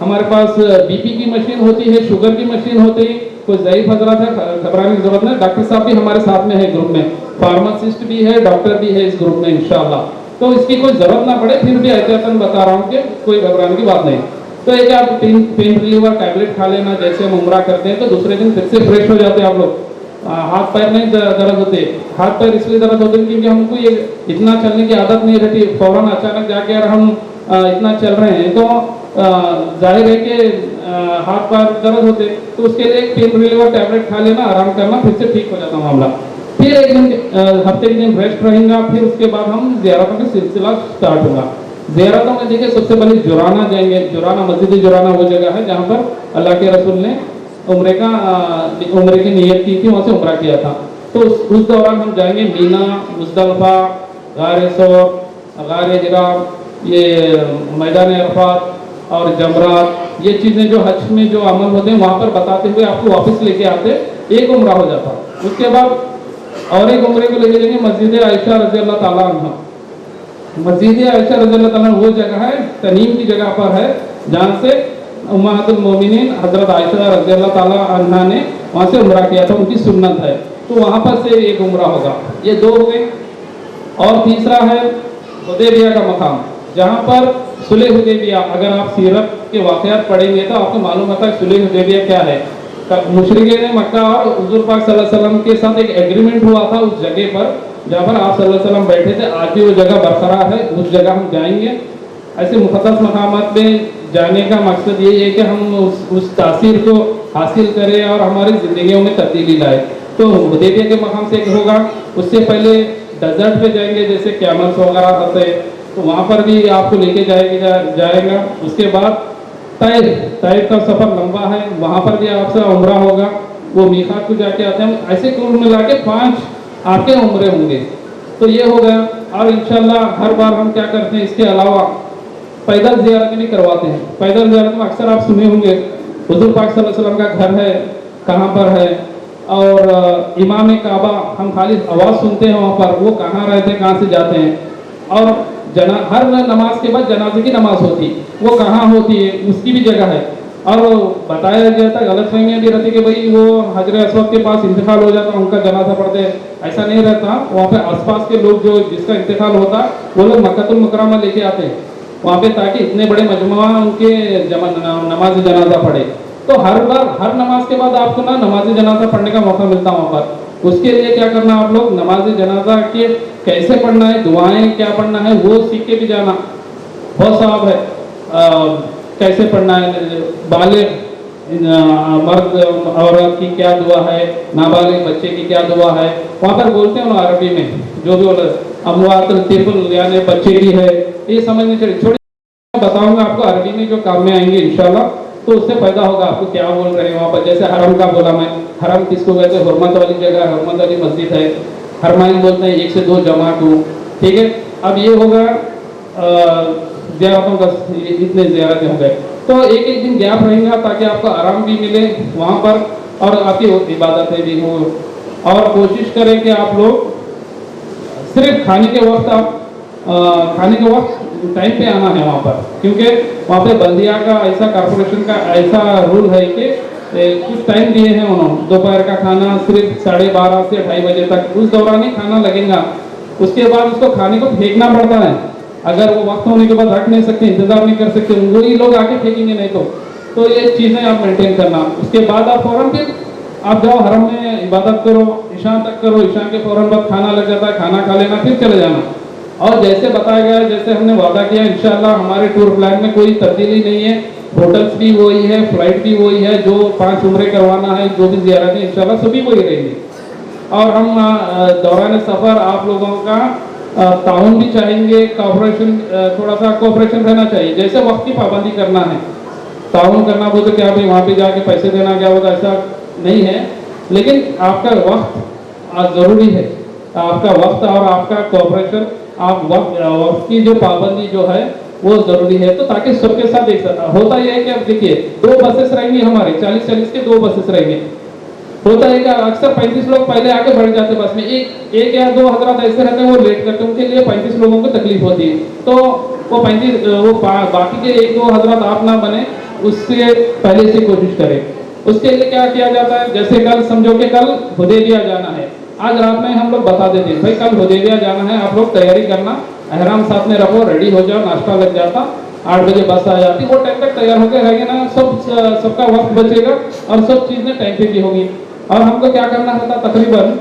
हमारे पास BP की मशीन होती है, शुगर की मशीन होती है, कोई ज़ईफ हजरत है घबराने की जरूरत नहीं। डॉक्टर साहब भी हमारे साथ में है ग्रुप में, फार्मासिस्ट भी है, डॉक्टर भी है इस ग्रुप में इंशाल्लाह। तो इसकी कोई जरूरत ना पड़े, फिर भी एहतियातन बता रहा हूँ कि कोई घबराने की बात नहीं। तो एक आप पेन रिलीवर टैबलेट खा लेना, जैसे हम उम्रा करते हैं तो दूसरे दिन फिर से फ्रेश हो जाते हैं आप लोग। हाथ पैर नहीं दर्द होते, हाथ पैर इसलिए दर्द होते हैं क्योंकि हमको ये इतना चलने की आदत नहीं रहती। फौरन अचानक जाके अगर हम इतना चल रहे हैं तो जाहिर है कि हाथ पैर दर्द होते, तो उसके लिए एक पेन रिलीवर टैबलेट खा लेना, आराम करना, फिर से ठीक हो जाता मामला। फिर एक दिन हफ्ते के दिन रेस्ट रहेगा, फिर उसके बाद हम ज़ियारतों का सिलसिला स्टार्ट होगा। ज़ियारतों में देखिए सबसे पहले जुराना जाएंगे। जुराना मस्जिद जुराना वो जगह है जहाँ पर अल्लाह के रसूल ने उम्रे की नियत की थी, वहाँ से उम्रा किया था। तो उस दौरान हम जाएंगे मीना, मुज़दलिफ़ा, गारे सौर, गारे हिरा, ये मैदान अरफात और जमरात, ये चीज़ें जो हज में जो अमल होते हैं वहाँ पर बताते हुए आपको वापस लेके आते, एक उम्रा हो जाता। उसके बाद और एक उम्रे को लेके जाएंगे मस्जिद आयशा रज़ी अल्लाह ताला अन्हा। मस्जिद आयशा रज़ी अल्लाह ताला वो जगह है, तनीम की जगह पर है, जहाँ से उम्महातुल मोमिनीन हजरत आयशा रज़ी अल्लाह ताला अन्हा ने वहाँ से उम्रा किया था, उनकी सुन्नत है। तो वहाँ पर से एक उम्रा होगा। ये 2 हो गए। और तीसरा है हुदैबिया का मकाम, जहाँ पर सुलह हुदैबिया, अगर आप सीरत के वाक़यात पढ़ेंगे तो आपको मालूम होता है सुलह हुदैबिया क्या है। मुशरिकीन मक्का और हुज़ूर पाक सल्लल्लाहु अलैहि वसल्लम के साथ एक एग्रीमेंट हुआ था उस जगह पर जहाँ पर आप सल्लल्लाहु अलैहि वसल्लम बैठे थे। आज भी वो जगह बरकरार है, उस जगह हम जाएंगे। ऐसे मुक़द्दस मकामात में जाने का मकसद यही है कि हम उस तासीर को हासिल करें और हमारी ज़िंदगियों में तब्दीली लाए। तो हुदैबिया के मकाम से एक होगा। उससे पहले डेजर्ट पे जाएंगे, जैसे कैमल्स वगैरह होते हैं, तो वहाँ पर भी आपको लेके जाएगा। उसके बाद ताइफ का सफ़र लंबा है, वहाँ पर भी आपसे उम्रा होगा, वो मीक़ात को जाके आते हैं। ऐसे कुल मिला के 5 आपके उम्रे होंगे। तो ये हो गया। और इंशाल्लाह हर बार हम क्या करते हैं, इसके अलावा पैदल ज़ियारत भी करवाते हैं। पैदल ज़ियारत में अक्सर आप सुने होंगे हुज़ूर पाक सल्लल्लाहु अलैहि वसल्लम का घर है, कहाँ पर है, और इमाम काबा हम खाली आवाज़ सुनते हैं वहाँ पर, वो कहाँ रहते हैं, कहाँ से जाते हैं। और हर नमाज के बाद जनाजे की नमाज होती, वो कहाँ होती है, उसकी भी जगह है। और बताया जाता है, गलतफहमियाँ भी रहती कि भाई वो हजर अस्वद के पास इंतकाल हो जाता, उनका जनाजा पढ़ते हैं। ऐसा नहीं रहता। वहाँ पे आसपास के लोग जो जिसका इंतकाल होता वो लोग मक्कातुल मुकर्रमा लेके आते हैं वहाँ पे, ताकि इतने बड़े मजमुआ उनके नमाज जनाजा पढ़े। तो हर बार हर नमाज के बाद आपको ना नमाज जनाजा पढ़ने का मौका मिलता है वहाँ पर। उसके लिए क्या करना, आप लोग नमाज जनाजा के कैसे पढ़ना है, दुआएं क्या पढ़ना है, वो सीख के भी जाना। बहुत सवाब है। कैसे पढ़ना है, बालिग मर्द औरत की क्या दुआ है, नाबालिग बच्चे की क्या दुआ है, वहाँ पर बोलते हैं ना अरबी में, जो भी अमवातुल तिफल यानी बच्चे की है, ये समझनी चाहिए। छोटी बताऊंगा आपको अरबी में जो काम में आएंगे इंशाल्लाह, तो उससे फायदा होगा आपको क्या बोल रहे हैं वहाँ पर। जैसे हरम का बोला मैं, हरम किसको कहते हैं, हुर्मत वाली जगह, हुर्मत वाली मस्जिद है, हरमाइन बोलते हैं 1 से 2 जमा को। ठीक है, अब ये होगा ज़ियारतों का, इतने ज़ियारतें हो गए। तो एक दिन गैप रहेगा ताकि आपको आराम भी मिले वहाँ पर और आपकी इबादतें भी हो। और कोशिश करें कि आप लोग सिर्फ खाने के वक्त टाइम पे आना है वहाँ पर, क्योंकि वहाँ पे बल्दिया का ऐसा कॉर्पोरेशन का ऐसा रूल है कि कुछ टाइम दिए हैं उन्होंने। दोपहर का खाना सिर्फ 12:30 से 2:30 बजे तक, उस दौरान ही खाना लगेगा। उसके बाद उसको खाने को फेंकना पड़ता है। अगर वो वक्त होने के बाद रख नहीं सकते, इंतजार नहीं कर सकते, वही लोग आके फेंकेंगे नहीं तो ये चीज़ें आप मेंटेन करना। उसके बाद आप फौरन फिर आप जाओ हरम में इबादत करो, ईशान तक करो, ईशान के फौरन बाद खाना लग जाता है, खाना खा लेना, फिर चले जाना। और जैसे बताया गया, जैसे हमने वादा किया, इंशाल्लाह हमारे टूर प्लान में कोई तब्दीली नहीं है। होटल्स भी वही है, फ्लाइट भी वही है, जो 5 उम्रे करवाना है, जो भी ज़ियारतें इंशाल्लाह सभी वही रहेंगी। और हम दौरान सफ़र आप लोगों का ताउन भी चाहेंगे, कोऑपरेशन, थोड़ा सा कोऑपरेशन रहना चाहिए। जैसे वक्त की पाबंदी करना है, ताउन करना वो तो क्या भाई वहाँ पे जाके पैसे देना क्या होगा, ऐसा नहीं है, लेकिन आपका वक्त ज़रूरी है, आपका वक्त और आपका कोऑपरेशन, आप वक्त की जो पाबंदी जो है वो ज़रूरी है, तो ताकि सबके साथ एक साथ होता यह है कि अब देखिए 2 बसेस रहेंगी हमारे, 40-40 के 2 बसेस रहेंगे। होता है कि अक्सर 35 लोग पहले आके बढ़ जाते बस में, एक या 2 हजरात ऐसे रहते हैं वो लेट करते हैं, उनके लिए 35 लोगों को तकलीफ होती है, तो वो 35 वो बाकी के 1-2 हजरात आप ना बने, उससे पहले से कोशिश करें। उसके लिए क्या किया जाता है, जैसे कल समझो कि कल हुदैबिया जाना है, आज रात में हम लोग बता देते हैं भाई कल हुदैबिया जाना है, आप लोग तैयारी करना, अहराम साथ में रखो, रेडी हो जाओ, नाश्ता लग जाता, 8 बजे बस आ जाती, वो टाइम तक तैयार होकर रहेंगे ना, सबका वक्त बचेगा और सब चीज़ें टाइम पे भी होगी। और हमको क्या करना होता तकरीबन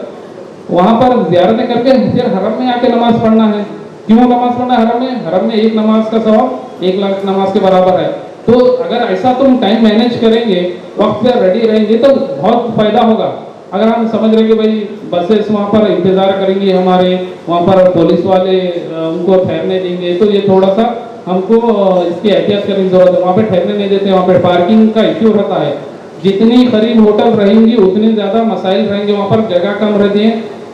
वहाँ पर ज़ियारतें करके फिर हरम में आके नमाज पढ़ना है। क्यों नमाज पढ़ना है हरम में? हरम में एक नमाज का सवाब 1 लाख नमाज के बराबर है। तो अगर ऐसा तुम टाइम मैनेज करेंगे, वक्त पे रेडी रहेंगे तो बहुत फायदा होगा। अगर हम समझ रहे कि भाई बसेस वहाँ पर इंतज़ार करेंगी हमारे, वहाँ पर पुलिस वाले उनको ठहरने देंगे, तो ये थोड़ा सा हमको इसकी एहतियात करने की जरूरत है। वहाँ पे ठहरने नहीं देते, वहाँ पे पार्किंग का इश्यू रहता है, जितनी करीब होटल रहेंगी उतनी ज़्यादा मसाइल रहेंगे, वहाँ पर जगह कम रहती है।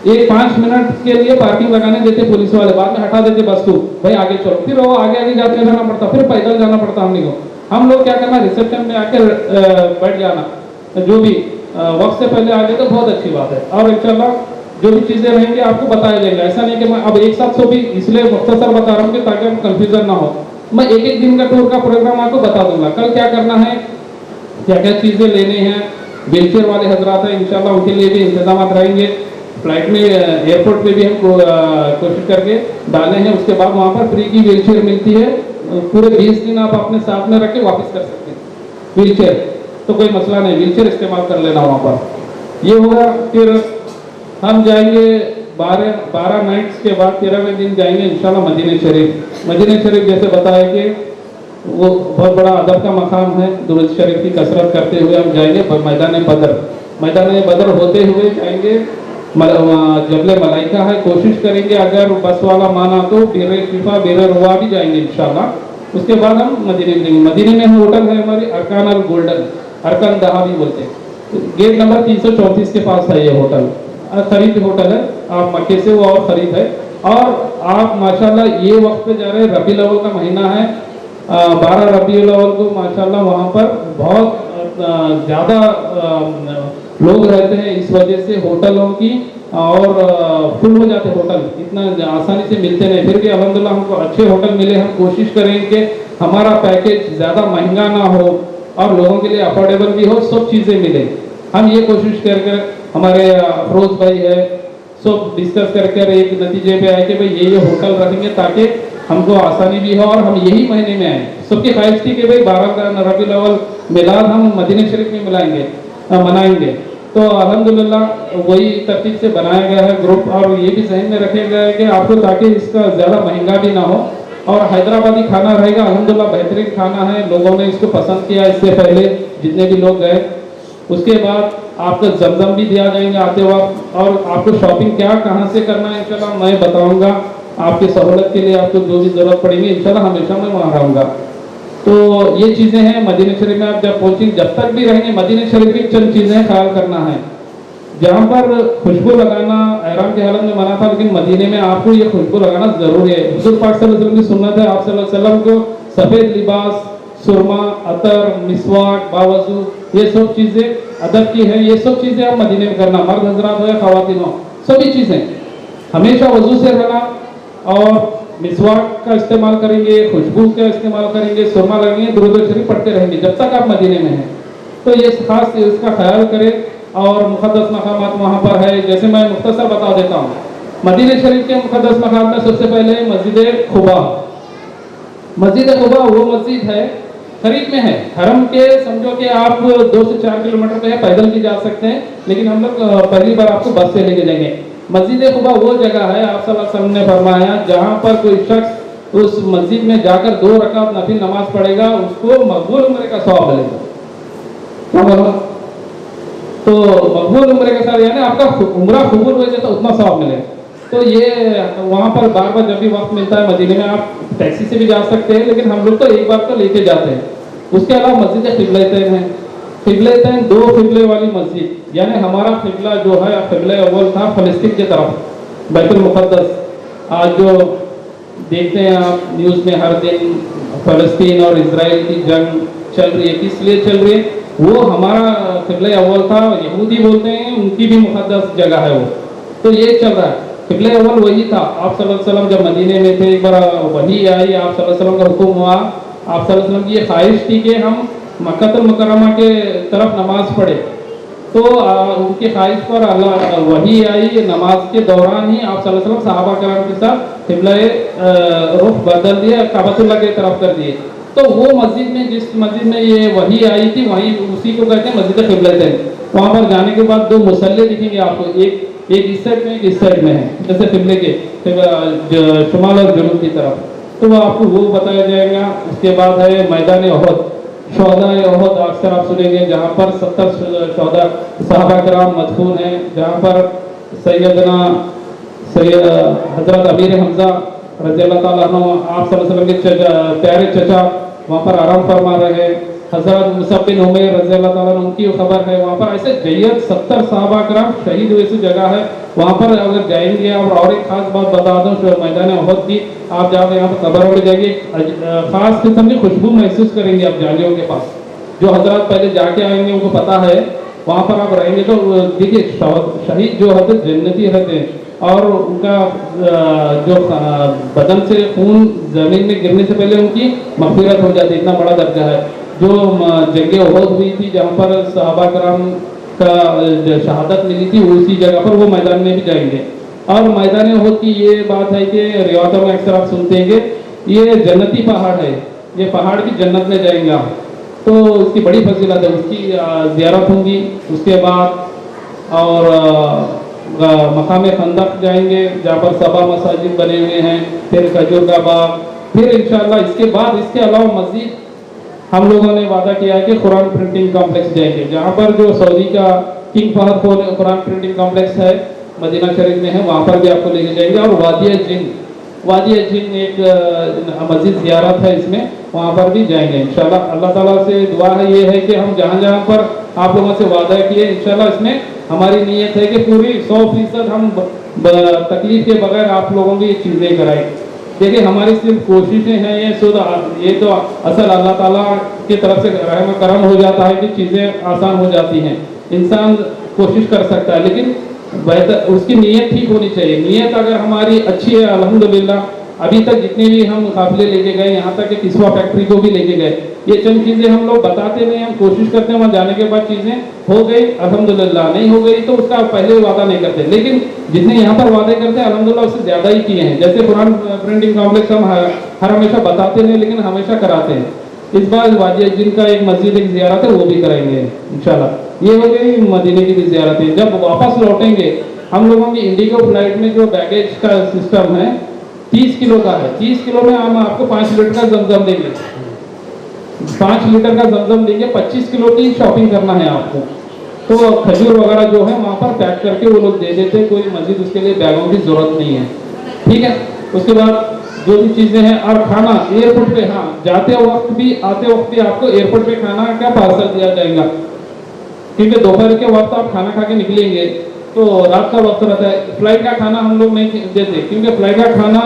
ये 5 मिनट के लिए पार्किंग लगाने देते पुलिस वाले, बाद में हटा देते बस को, भाई आगे चलो, फिर वो आगे जाते रहना पड़ता, फिर पैदल जाना पड़ता हमने को। हम लोग क्या करना, रिसेप्शन में आके बैठ जाना, जो भी वक्त से पहले आ गए तो बहुत अच्छी बात है। और इंशाल्लाह जो भी चीज़ें रहेंगी आपको बताया जाएगा, ऐसा नहीं कि मैं अब एक साथ सभी इसलिए मुख्तसर बता रहा हूँ कि ताकि हम कंफ्यूजन ना हो। मैं एक दिन का टूर का प्रोग्राम आपको बता दूंगा, कल क्या करना है, क्या क्या चीज़ें लेनी हैं। व्हीलचेयर वाले हजरात हैं इंशाल्लाह उनके लिए भी इंतजाम रहेंगे, फ्लाइट में एयरपोर्ट पे भी हम कोशिश करके डाले हैं। उसके बाद वहाँ पर फ्री की व्हीलचेयर मिलती है, पूरे 20 दिन आप अपने साथ में रख के वापस कर सकते हैं व्हीलचेयर, तो कोई मसला नहीं, व्हीलचेयर इस्तेमाल कर लेना वहाँ पर। ये होगा। फिर हम जाएंगे 12 नाइट्स के बाद 13वें दिन जाएंगे इंशाल्लाह मदीना शरीफ। मदीना शरीफ जैसे बताया कि वो बहुत बड़ा अदब का मकाम है, दुरूद शरीफ की कसरत करते हुए हम जाएंगे मैदान बदर होते हुए जाएंगे, जबले मलाइका है, कोशिश करेंगे अगर बस वाला माना तो बीर शिफा बीर रुवा भी जाएंगे इंशाल्लाह। उसके बाद हम मदीने में होटल है हमारी अरकान अल गोल्डन, अरकान दहा भी बोलते हैं, गेट नंबर 334 के पास है ये होटल, खरीद होटल है, आप मक्के से वो और खरीद है। और आप माशाल्लाह ये वक्त पे जा रहे हैं, रबी अव्वल का महीना है, 12 रबी अव्वल को माशाल्लाह वहाँ पर बहुत ज़्यादा लोग रहते हैं, इस वजह से होटलों की और फुल हो जाते होटल, इतना आसानी से मिलते नहीं। फिर भी अल्हम्दुलिल्लाह हमको अच्छे होटल मिले। हम कोशिश करेंगे कि हमारा पैकेज ज़्यादा महंगा ना हो और लोगों के लिए अफोर्डेबल भी हो, सब चीज़ें मिले। हम ये कोशिश करके हमारे अफरोज भाई है, सब डिस्कस करके एक नतीजे पे आए कि भाई ये होटल रखेंगे ताकि हमको आसानी भी हो और हम यही महीने में आए। सबकी ख्वाहिश थी कि भाई 12 रबीउल अव्वल मिलाद हम मदीना शरीफ में मनाएंगे, तो अल्हम्दुलिल्लाह वही तरतीब से बनाया गया है ग्रुप। और ये भी जहन में रखा गया है कि आपको ताकि इसका ज़्यादा महंगा भी ना हो और हैदराबादी खाना रहेगा, अल्हम्दुलिल्लाह बेहतरीन खाना है, लोगों ने इसको पसंद किया इससे पहले जितने भी लोग गए। उसके बाद आपको जमजम भी दिया जाएंगे आते वक्त, और आपको शॉपिंग क्या कहाँ से करना है इंशाल्लाह मैं बताऊँगा, आपकी सहूलत के लिए आपको जो भी ज़रूरत पड़ेगी इंशाल्लाह हमेशा मैं वहाँ रहूँगा। तो ये चीज़ें हैं मदीना शरीफ में। आप जब पहुँचेंगे, जब तक भी रहेंगे मदीना शरीफ की चंद चीज़ें ख्याल करना है। जहाँ पर खुशबू लगाना एहराम के हालत में मना था, लेकिन मदीने में आपको ये खुशबू लगाना ज़रूरी है। हुज़ूर पाक सल्लल्लाहु अलैहि वसल्लम की सुन्नत है, आप सल्लल्लाहु अलैहि वसल्लम को सफ़ेद लिबास, सुरमा, अतर, मिसवाक, बावजू, ये सब चीज़ें अदब की है। ये सब चीज़ें आप मदीने में करना, मर्द हजरात हो या ख़वातीन हो, सभी चीज़ें हमेशा वजू से रहना और मिसवाक का इस्तेमाल करेंगे, खुशबू का इस्तेमाल करेंगे, सुरमा लगेंगे, दुरूद शरीफ पढ़ते रहेंगे जब तक आप मदीने में हैं। तो ये खास इसका ख्याल करें। और मुक़द्दस मकामात वहाँ पर है, जैसे मैं मुख्तसर बता देता हूँ। मदीना शरीफ के मुक़द्दस मकाम में सबसे पहले मस्जिद खुबा। मस्जिद खुबा वो मस्जिद है, करीब में है हरम के, समझो कि आप 2 से 4 किलोमीटर पे है, पैदल भी जा सकते हैं, लेकिन हम लोग पहली बार आपको बस से लेके जाएंगे। मस्जिद खुबा वो जगह है, आप सल्लल्लाहु अलैहि वसल्लम ने फरमाया, जहाँ पर कोई शख्स तो उस मस्जिद में जाकर 2 रकात नफिल नमाज पढ़ेगा, उसको मकबूल उम्र का सवाब मिलेगा। क्या बोला? तो मकबूल उम्र के साथ यानी आपका उम्र कबूल हो जाता उतना सवाब मिलेगा। तो ये वहाँ पर बार बार जब भी वक्त मिलता है मदीने में आप टैक्सी से भी जा सकते हैं, लेकिन हम लोग तो एक बार तो लेके जाते हैं। उसके अलावा मस्जिद क़िबलतैन है। क़िबलतैन 2 क़िबले वाली मस्जिद, यानी हमारा क़िबला जो है क़िबला अव्वल था फ़लस्तीन की तरफ, बैतुल मुक़द्दस। आज जो देखते हैं आप न्यूज़ में हर दिन फ़लस्तीन और इजराइल की जंग चल रही है, किस लिए चल रही है? वो हमारा क़िबला अव्वल था, यहूदी बोलते हैं, उनकी भी मुक़द्दस जगह है वो। तो ये चल रहा है, क़िबला अव्वल वही था। आप सल्लल्लाहु अलैहि वसल्लम जब मदीने में थे, एक बार वही आई, आप सल्लल्लाहु अलैहि वसल्लम का हुक्म हुआ, आप सल्लल्लाहु अलैहि वसल्लम की ये ख्वाहिश थी कि हम मक्कातुल मुकर्रमा के तरफ नमाज पढ़े। तो उनकी ख्वाहिश पर अल्लाह वही आई, नमाज के दौरान ही आप सल्लल्लाहु अलैहि वसल्लम सहाबा कराम के साथ क़िबला रुख बदल दिया, काबतुल्लाह की तरफ कर दिए। तो वो मस्जिद में, जिस मस्जिद में ये वही आई थी, वहीं उसी को कहते हैं मस्जिद क़िबलतैन। वहाँ पर जाने के बाद 2 मुसल्ले दिखेंगे आपको, एक इस साइड में, एक इस साइड में है, जैसे क़िबले के शुमाल और जुनूब की तरफ। तो वो आपको वो बताया जाएगा। उसके बाद है मैदान उहद, शोहदाए उहद अक्सर आप सुनेंगे, जहाँ पर 70 शोहदा सहाबा कराम मदफून हैं, जहाँ पर सैयदना हज़रत अमीर हमज़ा रज़ी अल्लाह ताला अन्हु, आप सल्लल्लाहु अलैहि वसल्लम के प्यारे चचा वहाँ पर आराम फरमा रहे हैं। हज़रत मुसअब बिन उमैर रज़ी अल्लाह ताला अन्हु, उनकी खबर है। वहाँ पर ऐसे जय्यद 70 सहाबा कराम शहीद हुए, ऐसी जगह है वहाँ पर अगर जाएंगे। और एक खास बात बता दूँ, मैदान उहद की आप जहाँ यहाँ पर कब्र में जाएंगे, खास किस्म की खुशबू महसूस करेंगे आप जालियों के पास। जो हजरत पहले जाके आएंगे उनको पता है, वहाँ पर आप रहेंगे तो देखिए शहीद जो होते जन्नती रहते हैं, और उनका जो बदन से खून जमीन में गिरने से पहले उनकी मग़फ़िरत हो जाती है, इतना बड़ा दर्जा है। जो जंग उहद हुई थी, जहाँ पर सहाबा कराम का शहादत मिली थी, उसी जगह पर वो मैदान में भी जाएंगे। और मैदान उहद की ये बात है कि रिवायतों में अक्सर आप सुनते हैं कि ये जन्नती पहाड़ है, ये पहाड़ की जन्नत में जाएंगे आप, तो उसकी बड़ी फजीलत है, उसकी ज़ियारत होगी। उसके बाद और मकाम खंदक जाएंगे, जहाँ पर सबा मसाजिद बने हुए हैं, फिर खजूर का बाग, फिर इंशाअल्लाह इसके बाद इसके अलावा मस्जिद हम लोगों ने वादा किया है कि कुरान प्रिंटिंग कॉम्प्लेक्स जाएंगे, जहाँ पर जो सऊदी का king Fahd Quran printing complex है मदीना शरीफ में है, वहाँ पर भी आपको लेके जाएंगे। और वादी जिन एक मस्जिद ज़ियारत है इसमें, वहाँ पर भी जाएंगे इंशाअल्लाह। अल्लाह ताला से दुआ है ये है कि हम जहाँ जहाँ पर आप लोगों से वादा किए, इंशाअल्लाह इसमें हमारी नीयत है कि पूरी 100% हम तकलीफ के बगैर आप लोगों की ये चीज़ें कराएं। देखिए हमारी सिर्फ कोशिशें हैं, ये तो असल अल्लाह ताला की तरफ से रहम करम हो जाता है कि चीज़ें आसान हो जाती हैं। इंसान कोशिश कर सकता है, लेकिन बेहतर उसकी नीयत ठीक होनी चाहिए। नीयत अगर हमारी अच्छी है, अल्हम्दुलिल्लाह अभी तक जितने भी हम काफिले लेके गए, यहाँ तक कि किस्वा फैक्ट्री को भी लेके गए, ये चंद चीज़ें हम लोग बताते नहीं, हम कोशिश करते हैं, वहाँ जाने के बाद चीज़ें हो गई अल्हम्दुलिल्लाह, नहीं हो गई तो उसका पहले वादा नहीं करते। लेकिन जितने यहाँ पर वादे करते हैं अल्हम्दुलिल्लाह उससे ज़्यादा ही किए हैं। जैसे कुरान प्रिंटिंग कॉम्प्लेक्स हम हर हमेशा बताते नहीं, लेकिन हमेशा कराते हैं। इस बार वादी जिनका एक मस्जिद एक ज़ियारत है वो भी कराएंगे इंशाल्लाह। ये हो गई मदीने की भी ज़ियारत है। जब वापस लौटेंगे हम लोगों की इंडिगो फ्लाइट में जो बैगेज का सिस्टम है 30 किलो का है, 30 किलो में हम आपको 5 लीटर का जमजम देंगे, 5 लीटर का जमजम देंगे, 25 किलो की शॉपिंग करना है आपको। तो खजूर वगैरह जो है वहाँ पर पैक करके वो लोग दे देते हैं, कोई मस्जिद उसके लिए बैगों की ज़रूरत नहीं है, ठीक है। उसके बाद जो भी चीज़ें हैं, और खाना एयरपोर्ट पे, हाँ जाते वक्त भी आते वक्त भी आपको एयरपोर्ट पे खाना का पार्सल दिया जाएगा, क्योंकि दोपहर के वक्त आप खाना खा के निकलेंगे तो रात का वक्त रहता है। फ्लाइट का खाना हम लोग नहीं देते, क्योंकि फ्लाइट का खाना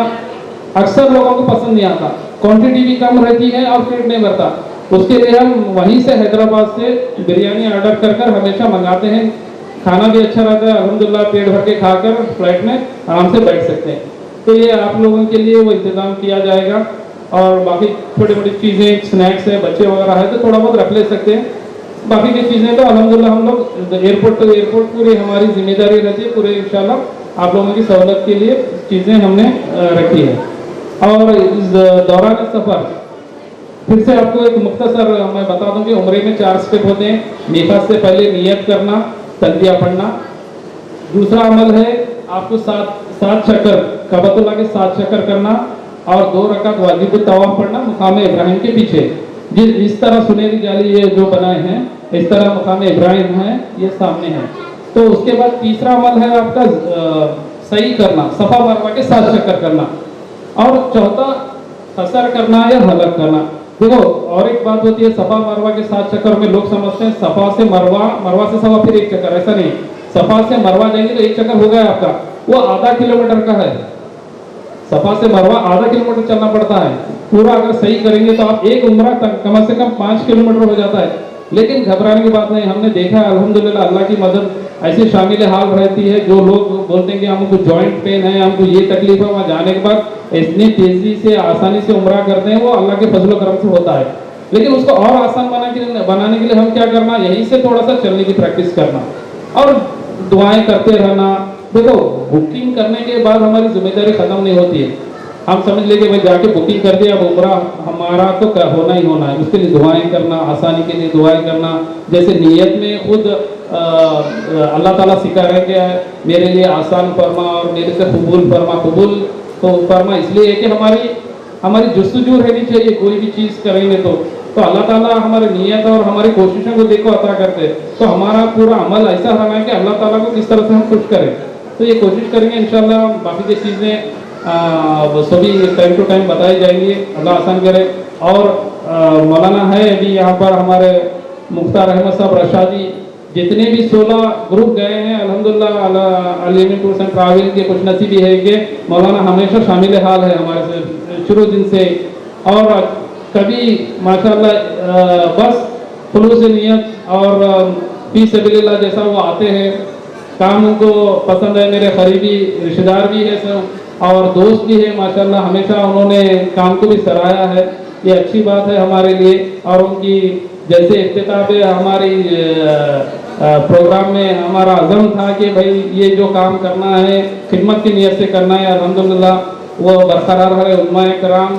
अक्सर लोगों को पसंद नहीं आता, क्वांटिटी भी कम रहती है और पेट नहीं भरता। उसके लिए हम वहीं से हैदराबाद से बिरयानी ऑर्डर कर हमेशा मंगाते हैं। खाना भी अच्छा रहता है अल्हम्दुलिल्लाह, पेट भर के खाकर फ्लाइट में आराम से बैठ सकते हैं। तो ये आप लोगों के लिए वो इंतज़ाम किया जाएगा। और बाकी छोटी मोटी चीज़ें, स्नैक्स है, बच्चे वगैरह है तो थोड़ा बहुत रख ले सकते हैं। बाकी की चीज़ें तो अल्हम्दुलिल्लाह हम लोग एयरपोर्ट टू एयरपोर्ट पूरी हमारी जिम्मेदारी रहती है, पूरे इंशाल्लाह आप लोगों की सहूलत के लिए चीज़ें हमने रखी है। और इस दौरान सफ़र फिर से आपको एक मुख्तसर मैं बता दूं कि उम्रे में 4 स्टेप होते हैं। मीक़ात से पहले नियत करना, तलबिया पढ़ना। दूसरा अमल है आपको 7 चक्कर काबतुल्लाह के 7 चक्कर करना। और 2 रकात वाजिब तवाफ पढ़ना मकाम इब्राहिम के पीछे। जिस तरह सुनहरी जाली ये जो बनाए हैं इस तरह मकाम इब्राहिम है, ये सामने है। तो उसके बाद तीसरा अमल है आपका सही करना, सफा मरवा के 7 चक्कर करना, और चौथा कसर करना या हलक करना। देखो और एक बात होती है, सफा मरवा के 7 चक्कर में लोग समझते हैं सफा से मरवा, मरवा से सफा फिर 1 चक्कर, ऐसा नहीं। सफा से मरवा जाएंगे तो 1 चक्कर हो गया आपका, वो आधा किलोमीटर का है। सफा से मरवा आधा किलोमीटर चलना पड़ता है पूरा। अगर सही करेंगे तो आप एक उम्रा तक कम से कम 5 किलोमीटर हो जाता है। लेकिन घबराने की बात नहीं, हमने देखा है अल्हम्दुलिल्लाह अल्लाह की मदद ऐसी शामिल हाल रहती है। जो लोग बोलते हैं कि हमको जॉइंट पेन है, हमको ये तकलीफ है, वहाँ जाने के बाद इतनी तेजी से आसानी से उम्रा करते हैं, वो अल्लाह के फजल करम से होता है। लेकिन उसको और आसान बनाने के लिए हम क्या करना, यहीं से थोड़ा सा चलने की प्रैक्टिस करना और दुआएं करते रहना। देखो बुकिंग करने के बाद हमारी जिम्मेदारी खत्म नहीं होती है। हम समझ लेंगे भाई जाके बुकिंग कर दिया, अब उम्रा हमारा तो होना ही होना है। उसके लिए दुआएं करना, आसानी के लिए दुआएं करना। जैसे नीयत में खुद अल्लाह ताला सिखा रहे कि मेरे लिए आसान फरमा और मेरे से कबूल फरमा। कबूल तो फरमा इसलिए है कि हमारी जुस्तजू रहनी चाहिए, कोई भी चीज़ करेंगे तो अल्लाह ताला हमारी नीयत और हमारी कोशिशों को देखो अता करते हैं। तो हमारा पूरा अमल ऐसा रहना है कि अल्लाह ताला को किस तरह से हम खुश करें। तो ये कोशिश करेंगे इंशाल्लाह। बाकी की चीज़ें वो सभी टाइम टू टाइम बताई जाएंगी, अल्लाह आसान करे। और मौलाना है अभी यहाँ पर हमारे मुख्तार अहमद साहब रशादी, जितने भी 16 ग्रुप गए हैं अल्हम्दुलिल्लाह अल-यमीन टूर्स एंड ट्रैवल के कुछ नसीबी है कि मौलाना हमेशा शामिल हाल है हमारे से शुरू दिन से। और कभी माशाल्लाह बस खुलूस नियत और फी सबिलिल्लाह जैसा वो आते हैं, काम उनको पसंद है। मेरे करीबी रिश्तेदार भी है सब और दोस्त भी है माशाल्लाह, हमेशा उन्होंने काम को भी सराहा है। ये अच्छी बात है हमारे लिए। और उनकी जैसे इफ्तिताह पे हमारी प्रोग्राम में हमारा अज़म था कि भाई ये जो काम करना है खिदमत की नीयत से करना है, अल्हम्दुलिल्लाह वो बरकरार है। उलमाए कराम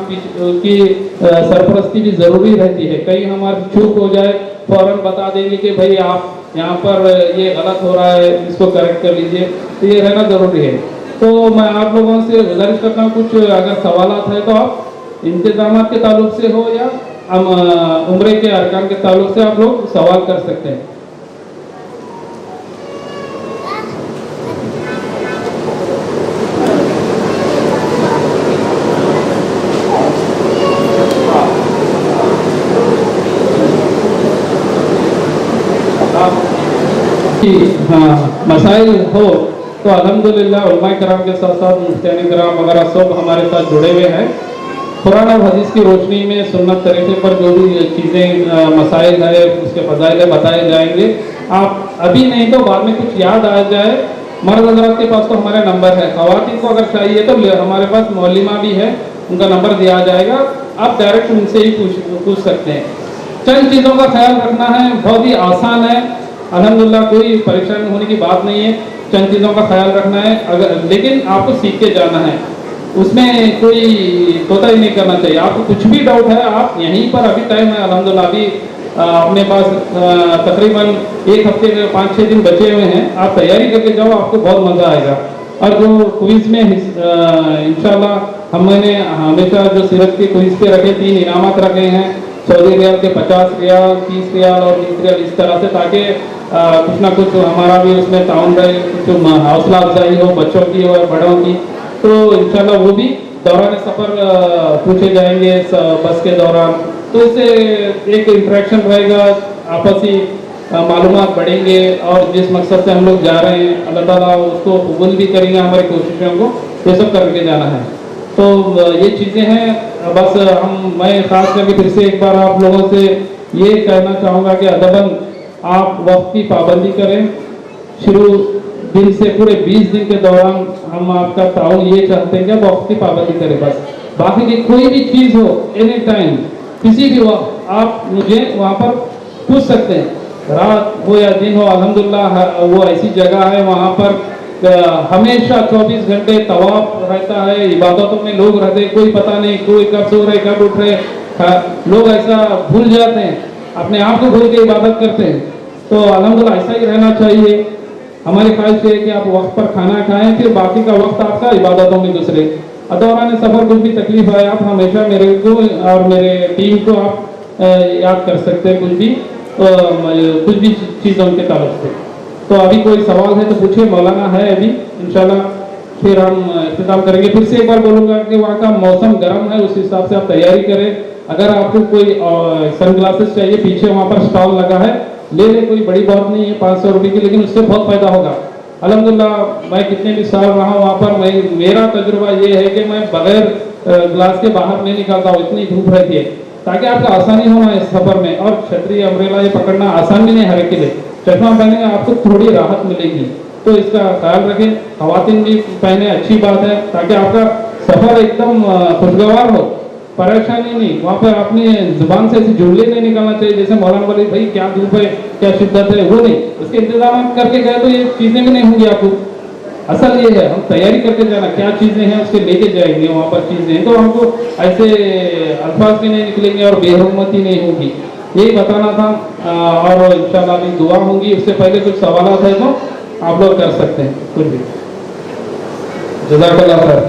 की सरपरस्ती भी ज़रूरी रहती है। कहीं हमारी चूक हो जाए फ़ौरन बता देंगे कि भाई आप यहाँ पर ये गलत हो रहा है, इसको करेक्ट कर लीजिए, तो ये रहना ज़रूरी है। तो मैं आप लोगों से गुजारिश करता हूँ, कुछ अगर सवालात है तो आप इंतजाम के ताल्लुक से हो या उम्रे के अरकान के ताल्लुक से आप लोग सवाल कर सकते हैं। हाँ मसाइल हो तो अल्हम्दुलिल्लाह उलमाए कराम के साथ साथ मुफ्तियान कराम वगैरह सब हमारे साथ जुड़े हुए हैं। कुरान और हदीस की रोशनी में सुन्नत तरीके पर जो भी चीज़ें मसाइल है उसके फजाइल बताए जाएंगे। आप अभी नहीं तो बाद में कुछ याद आ जाए, मर्द हज़रात के पास तो हमारे नंबर है, ख़वातीन को अगर चाहिए तो हमारे पास मौलिमा भी है, उनका नंबर दिया जाएगा, आप डायरेक्ट उनसे ही पूछ सकते हैं। चंद चीज़ों का ख्याल रखना है, बहुत ही आसान है अल्हम्दुलिल्लाह, कोई परेशानी होने की बात नहीं है। चंद चीज़ों का ख्याल रखना है अगर, लेकिन आपको सीख के जाना है, उसमें कोई तोता ही नहीं करना चाहिए। आपको कुछ भी डाउट है आप यहीं पर, अभी टाइम है अल्हम्दुलिल्लाह, अभी अपने पास तकरीबन 1 हफ्ते में 5-6 दिन बचे हुए हैं, आप तैयारी करके जाओ, आपको बहुत मज़ा आएगा। और जो क्विज़ में इंशाल्लाह हमने हमेशा जो सीरत के क्विज़ पे रखे 3 इनामत रखे हैं, सऊदी रियाल के 50 रियाल, 30 रियाल और 20 रियाल, इस तरह से, ताकि कुछ ना कुछ हमारा भी उसमें ताउन रहे, कुछ हौसला अफजाई हो बच्चों की और बड़ों की। तो इंशाल्लाह वो भी दौरान सफ़र पूछे जाएंगे बस के दौरान, तो इससे एक इंटरेक्शन रहेगा, आपसी मालूमात बढ़ेंगे और जिस मकसद से हम लोग जा रहे हैं अल्लाह ताला उसको कबूल भी करेंगे हमारी कोशिशों को, ये सब करके जाना है। तो ये चीज़ें हैं। बस मैं ख़ास करके फिर से एक बार आप लोगों से ये कहना चाहूँगा कि अदबन आप वक्त की पाबंदी करें। शुरू दिन से पूरे 20 दिन के दौरान हम आपका ताउन ये चाहते हैं कि आप वक्त की पाबंदी करें। बस बाकी की कोई भी चीज़ हो, एनी टाइम, किसी भी वक्त आप मुझे वहाँ पर पूछ सकते हैं, रात हो या दिन हो। अल्हम्दुलिल्लाह वो ऐसी जगह है वहाँ पर हमेशा 24 घंटे तवाफ रहता है, इबादतों में लोग रहते हैं, कोई पता नहीं कोई कब सो रहे कब उठ रहे। लोग ऐसा भूल जाते हैं, अपने आप को भूल के इबादत करते हैं। तो अल्हम्दुलिल्लाह ऐसा ही रहना चाहिए। हमारी ख्वाहिश है कि आप वक्त पर खाना खाएं, फिर बाकी का वक्त आपका इबादतों में गुजरे। और दौरान सफ़र कुछ भी तकलीफ आए आप हमेशा मेरे को और मेरे टीम को आप याद कर सकते हैं, कुछ भी चीज़ों के ताल्लुक से। तो अभी कोई सवाल है तो पूछिए, मौलाना है अभी इंशाल्लाह, फिर हम इख्तिताम करेंगे। फिर से एक बार बोलूँगा कि वहाँ का मौसम गर्म है, उस हिसाब से आप तैयारी करें। अगर आपको कोई सन ग्लासेस चाहिए, पीछे वहाँ पर स्टॉल लगा है, ले ले, कोई बड़ी बात नहीं है, 500 रुपये की, लेकिन उससे बहुत फ़ायदा होगा। अल्हम्दुलिल्लाह मैं कितने भी साल रहा हूँ वहाँ पर, मेरा तजुर्बा ये है कि मैं बगैर ग्लास के बाहर नहीं निकलता हूँ, इतनी धूप रहती है, ताकि आपको आसानी होना इस सफ़र में। और छतरी अम्ब्रेला ये पकड़ना आसान भी नहीं हर एक के लिए, चश्मा पहनेंगे आपको थोड़ी राहत मिलेगी, तो इसका ख्याल रखें। ख़वातीन भी पहने, अच्छी बात है, ताकि आपका सफ़र एकदम खुशगवार हो, परेशानी नहीं। वहाँ पर अपनी जुबान से ऐसे जुमले नहीं निकालना चाहिए जैसे मौलाना बोले भाई क्या धूप है, क्या शिद्दत है, वो नहीं। उसके इंतजाम करके गए तो ये चीज़ें भी नहीं होंगी आपको। असल ये है हम तैयारी करके जाना, क्या चीज़ें हैं उसके लेके जाएंगे वहाँ पर चीज़ें, तो हमको ऐसे अल्फाज भी नहीं निकलेंगे और बेहरमती नहीं होगी, यही बताना था। और इंशाल्लाह अभी दुआ होंगी, उससे पहले कुछ सवाल है तो आप लोग कर सकते हैं कुछ भी। जज़ाकल्लाह खैर।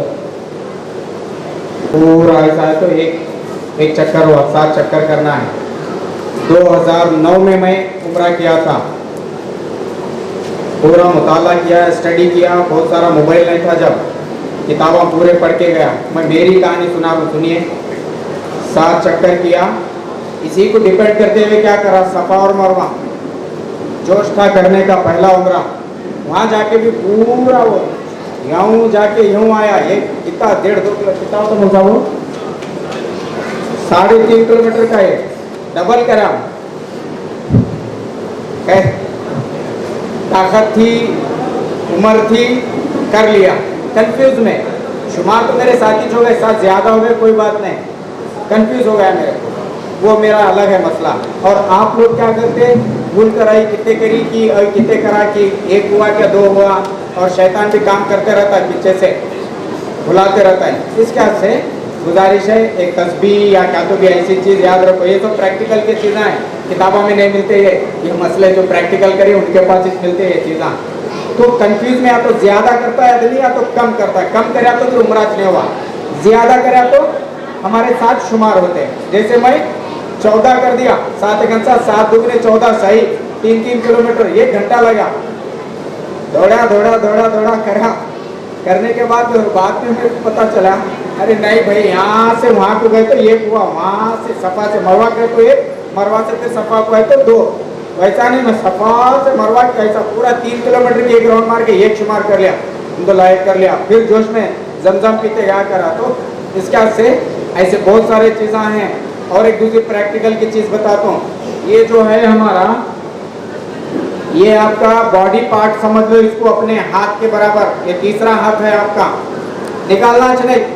पूरा ऐसा है तो एक चक्कर हुआ, 7 चक्कर करना है। 2009 में मैं उम्रा किया था, पूरा मुताला किया, स्टडी किया, बहुत सारा मोबाइल नहीं था, जब किताबें पूरे पढ़ के गया। मैं मेरी कहानी सुनिए। 7 चक्कर किया, इसी को डिपेंड करते हुए क्या करा, सफ़ा और मरवा जोश था करने का, पहला उम्रा। वहाँ जाके भी पूरा वो यूँ जाके यूँ आया, ये कितना 1.5-2 किलोमीटर कितना होता मुझा वो 3.5 किलोमीटर का है, डबल करा। ताकत थी, उम्र थी, कर लिया। कंफ्यूज में शुमार तो मेरे साथी जो गए साथ ज़्यादा हो गए, कोई बात नहीं, कंफ्यूज हो गया मेरे को, वो मेरा अलग है मसला। और आप लोग क्या करते, भूल कर आई कितने करी की और कितने करा कि 1 हुआ क्या 2 हुआ, और शैतान भी काम करते रहता है पीछे से, भुलाते रहता है। इस क्या से गुजारिश है, एक तस्बीह या क्या तो भी ऐसी चीज़ याद रखो। ये तो प्रैक्टिकल की चीज़ें हैं, किताबों में नहीं मिलते ये मसले जो प्रैक्टिकल करिए उनके पास मिलते हैं ये चीज़ें। तो कंफ्यूज में या तो ज़्यादा करता है आदमी या तो कम करता है, कम करे तो फिर उम्रा नहीं हुआ, ज़्यादा करे तो हमारे साथ शुमार होते हैं। जैसे मैं 14 कर दिया, 7 घंटा 7 दुगने 14 सही, 3-3 किलोमीटर 1 घंटा लगा, दौड़ा करा। करने के बाद में मेरे को पता चला, अरे नहीं भाई यहाँ से वहाँ को गए तो 1 हुआ, वहाँ से सफ़ा से मरवा गए तो 1, मरवा से फिर सफ़ा को गए तो 2। वैसा नहीं, मैं सफ़ा से मरवा कैसा पूरा 3 किलोमीटर की 1 राउंड मार के 1 शुमार कर लिया, उनको लायक कर लिया। फिर जोश में जमजम पीते क्या करा। तो इसके से ऐसे बहुत सारे चीज़ें हैं। और एक दूसरी प्रैक्टिकल की चीज़ बताता हूँ, ये जो है हमारा, ये आपका बॉडी पार्ट समझ लो इसको अपने हाथ के बराबर, ये तीसरा हाथ है आपका, निकालना चाहिए।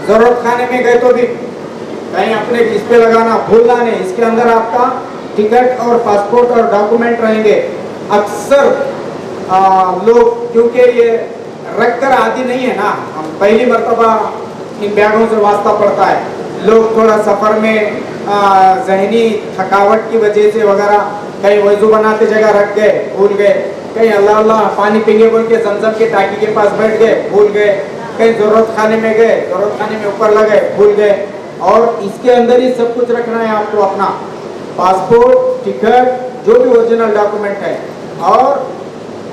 जरूरत खाने में गए तो भी कहीं अपने इस पे लगाना भूलना नहीं। इसके अंदर आपका टिकट और पासपोर्ट और डॉक्यूमेंट रहेंगे। अक्सर लोग क्योंकि ये रख कर आदि नहीं है ना, हम पहली मर्तबा इन बैगों से वास्ता पड़ता है, लोग थोड़ा सफ़र में जहनी थकावट की वजह से वगैरह कहीं वजू बनाते जगह रख गए, भूल गए, कहीं अल्लाह अल्लाह पानी पीने बोल के जमजम की टाकी के पास बैठ गए, भूल गए, कहीं ज़रूरत खाने में गए, ज़रूरत खाने में ऊपर लगे, भूल गए। और इसके अंदर ही सब कुछ रखना है आपको, अपना पासपोर्ट, टिकट, जो भी ओरिजिनल डॉक्यूमेंट है। और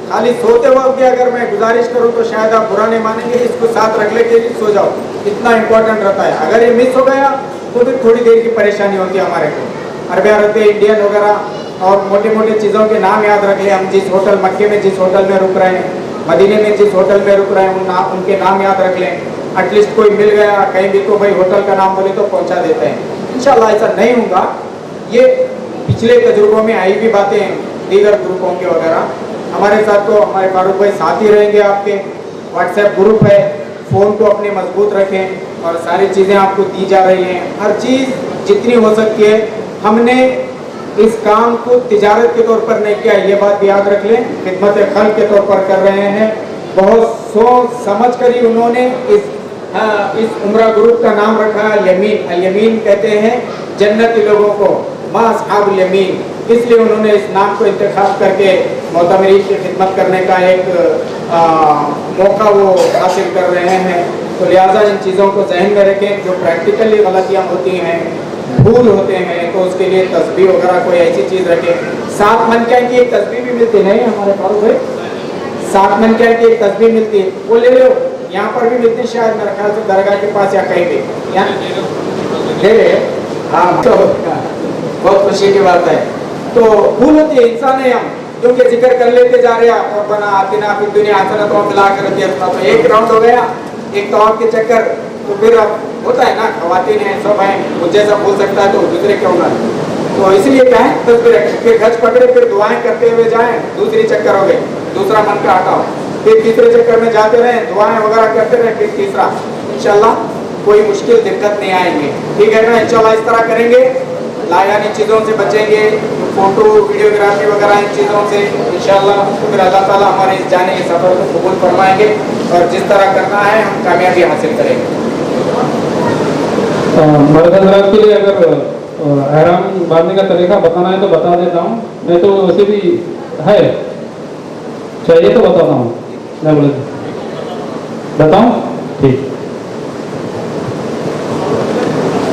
खाली सोते वक्त भी अगर मैं गुजारिश करूँ तो शायद आप बुरा नहीं मानेंगे, इसको साथ रख लेके सो जाओ, इतना इम्पोर्टेंट रहता है। अगर ये मिस हो गया तो फिर थोड़ी देर की परेशानी होती है हमारे को। अरबिया रहते इंडियन वगैरह और मोटे मोटे चीज़ों के नाम याद रख ले। हम जिस होटल मक्के में जिस होटल में रुक रहे हैं, मदीने में जिस होटल में रुक रहे हैं, उनके नाम याद रख लें। एटलीस्ट कोई मिल गया कहीं भी तो भाई होटल का नाम बोले तो पहुंचा देते हैं। इंशाल्लाह ऐसा नहीं होगा। ये पिछले तजुर्बों में आई भी बातें हैं दीगर ग्रुपों के वगैरह। हमारे साथ तो हमारे फारूक भाई साथ ही रहेंगे आपके। व्हाट्सएप ग्रुप है, फ़ोन को अपने मजबूत रखें और सारी चीज़ें आपको दी जा रही हैं। हर चीज़ जितनी हो सकती है, हमने इस काम को तिजारत के तौर पर नहीं किया, ये बात याद रख लें, खिदमत खल्क के तौर पर कर रहे हैं। बहुत सोच समझ कर ही उन्होंने इस उम्रा ग्रुप का नाम रखा अल-यमीन। अल-यमीन कहते हैं जन्नती लोगों को, मा अस्हाबुल यमीन, इसलिए उन्होंने इस नाम को इंतखाब करके मोतमरीन की खिदमत करने का एक मौका वो हासिल कर रहे हैं। तो लिहाजा इन चीज़ों को जहन में रखें। जो प्रैक्टिकली गलतियाँ होती हैं, भूल होते हैं, तो उसके लिए तस्बीह वगैरह कोई ऐसी चीज़ रखें। 7 मन क्या की एक तस्बीह भी मिलती नहीं हमारे पास भाई, 7 मन क्या की एक तस्बीह मिलती है, वो ले लो। यहाँ पर भी मिलती शायद मेरे ख्याल से दरगाह के पास या कहीं भी, यहाँ ले रहे। हाँ, तो बहुत खुशी की बात है। तो भूल होती है, इंसान है हम, क्योंकि जिक्र कर लेते जा रहे हैं रब्बना आतिना फिद दुनिया हसनत व फिल आखिरति हसनत। तो एक राउंड हो गया, एक तवाफ के चक्कर, तो फिर अब होता है ना, खवातीन हैं, सब हैं, मुझे सब बोल सकता है तो दूसरे क्यों ना। तो इसलिए क्या है, तस्बीह रखें, फिर गज पकड़े, फिर दुआएं करते हुए जाएं। दूसरी चक्कर हो गई, दूसरा मन का हटाओ, फिर तीसरे चक्कर में जाते रहें, दुआएं वगैरह करते रहें, फिर तीसरा। इंशाल्लाह कोई मुश्किल दिक्कत नहीं आएंगे, ठीक है ना। इंशाल्लाह इस तरह करेंगे, लायानी चीज़ों से बचेंगे, फोटो वीडियोग्राफी वगैरह इन चीज़ों से इंशाल्लाह। तो फिर अल्लाह ताला हमारे इस जाने के सफ़र को कबूल फरमाएंगे और जिस तरह करना है हम कामयाबी हासिल करेंगे। मर्द हज़रात के लिए अगर एहराम बांधने का तरीका बताना है तो बता देता हूँ, नहीं तो वैसे भी है, चाहिए तो बताता हूँ। मैं बोले बताऊँ, ठीक।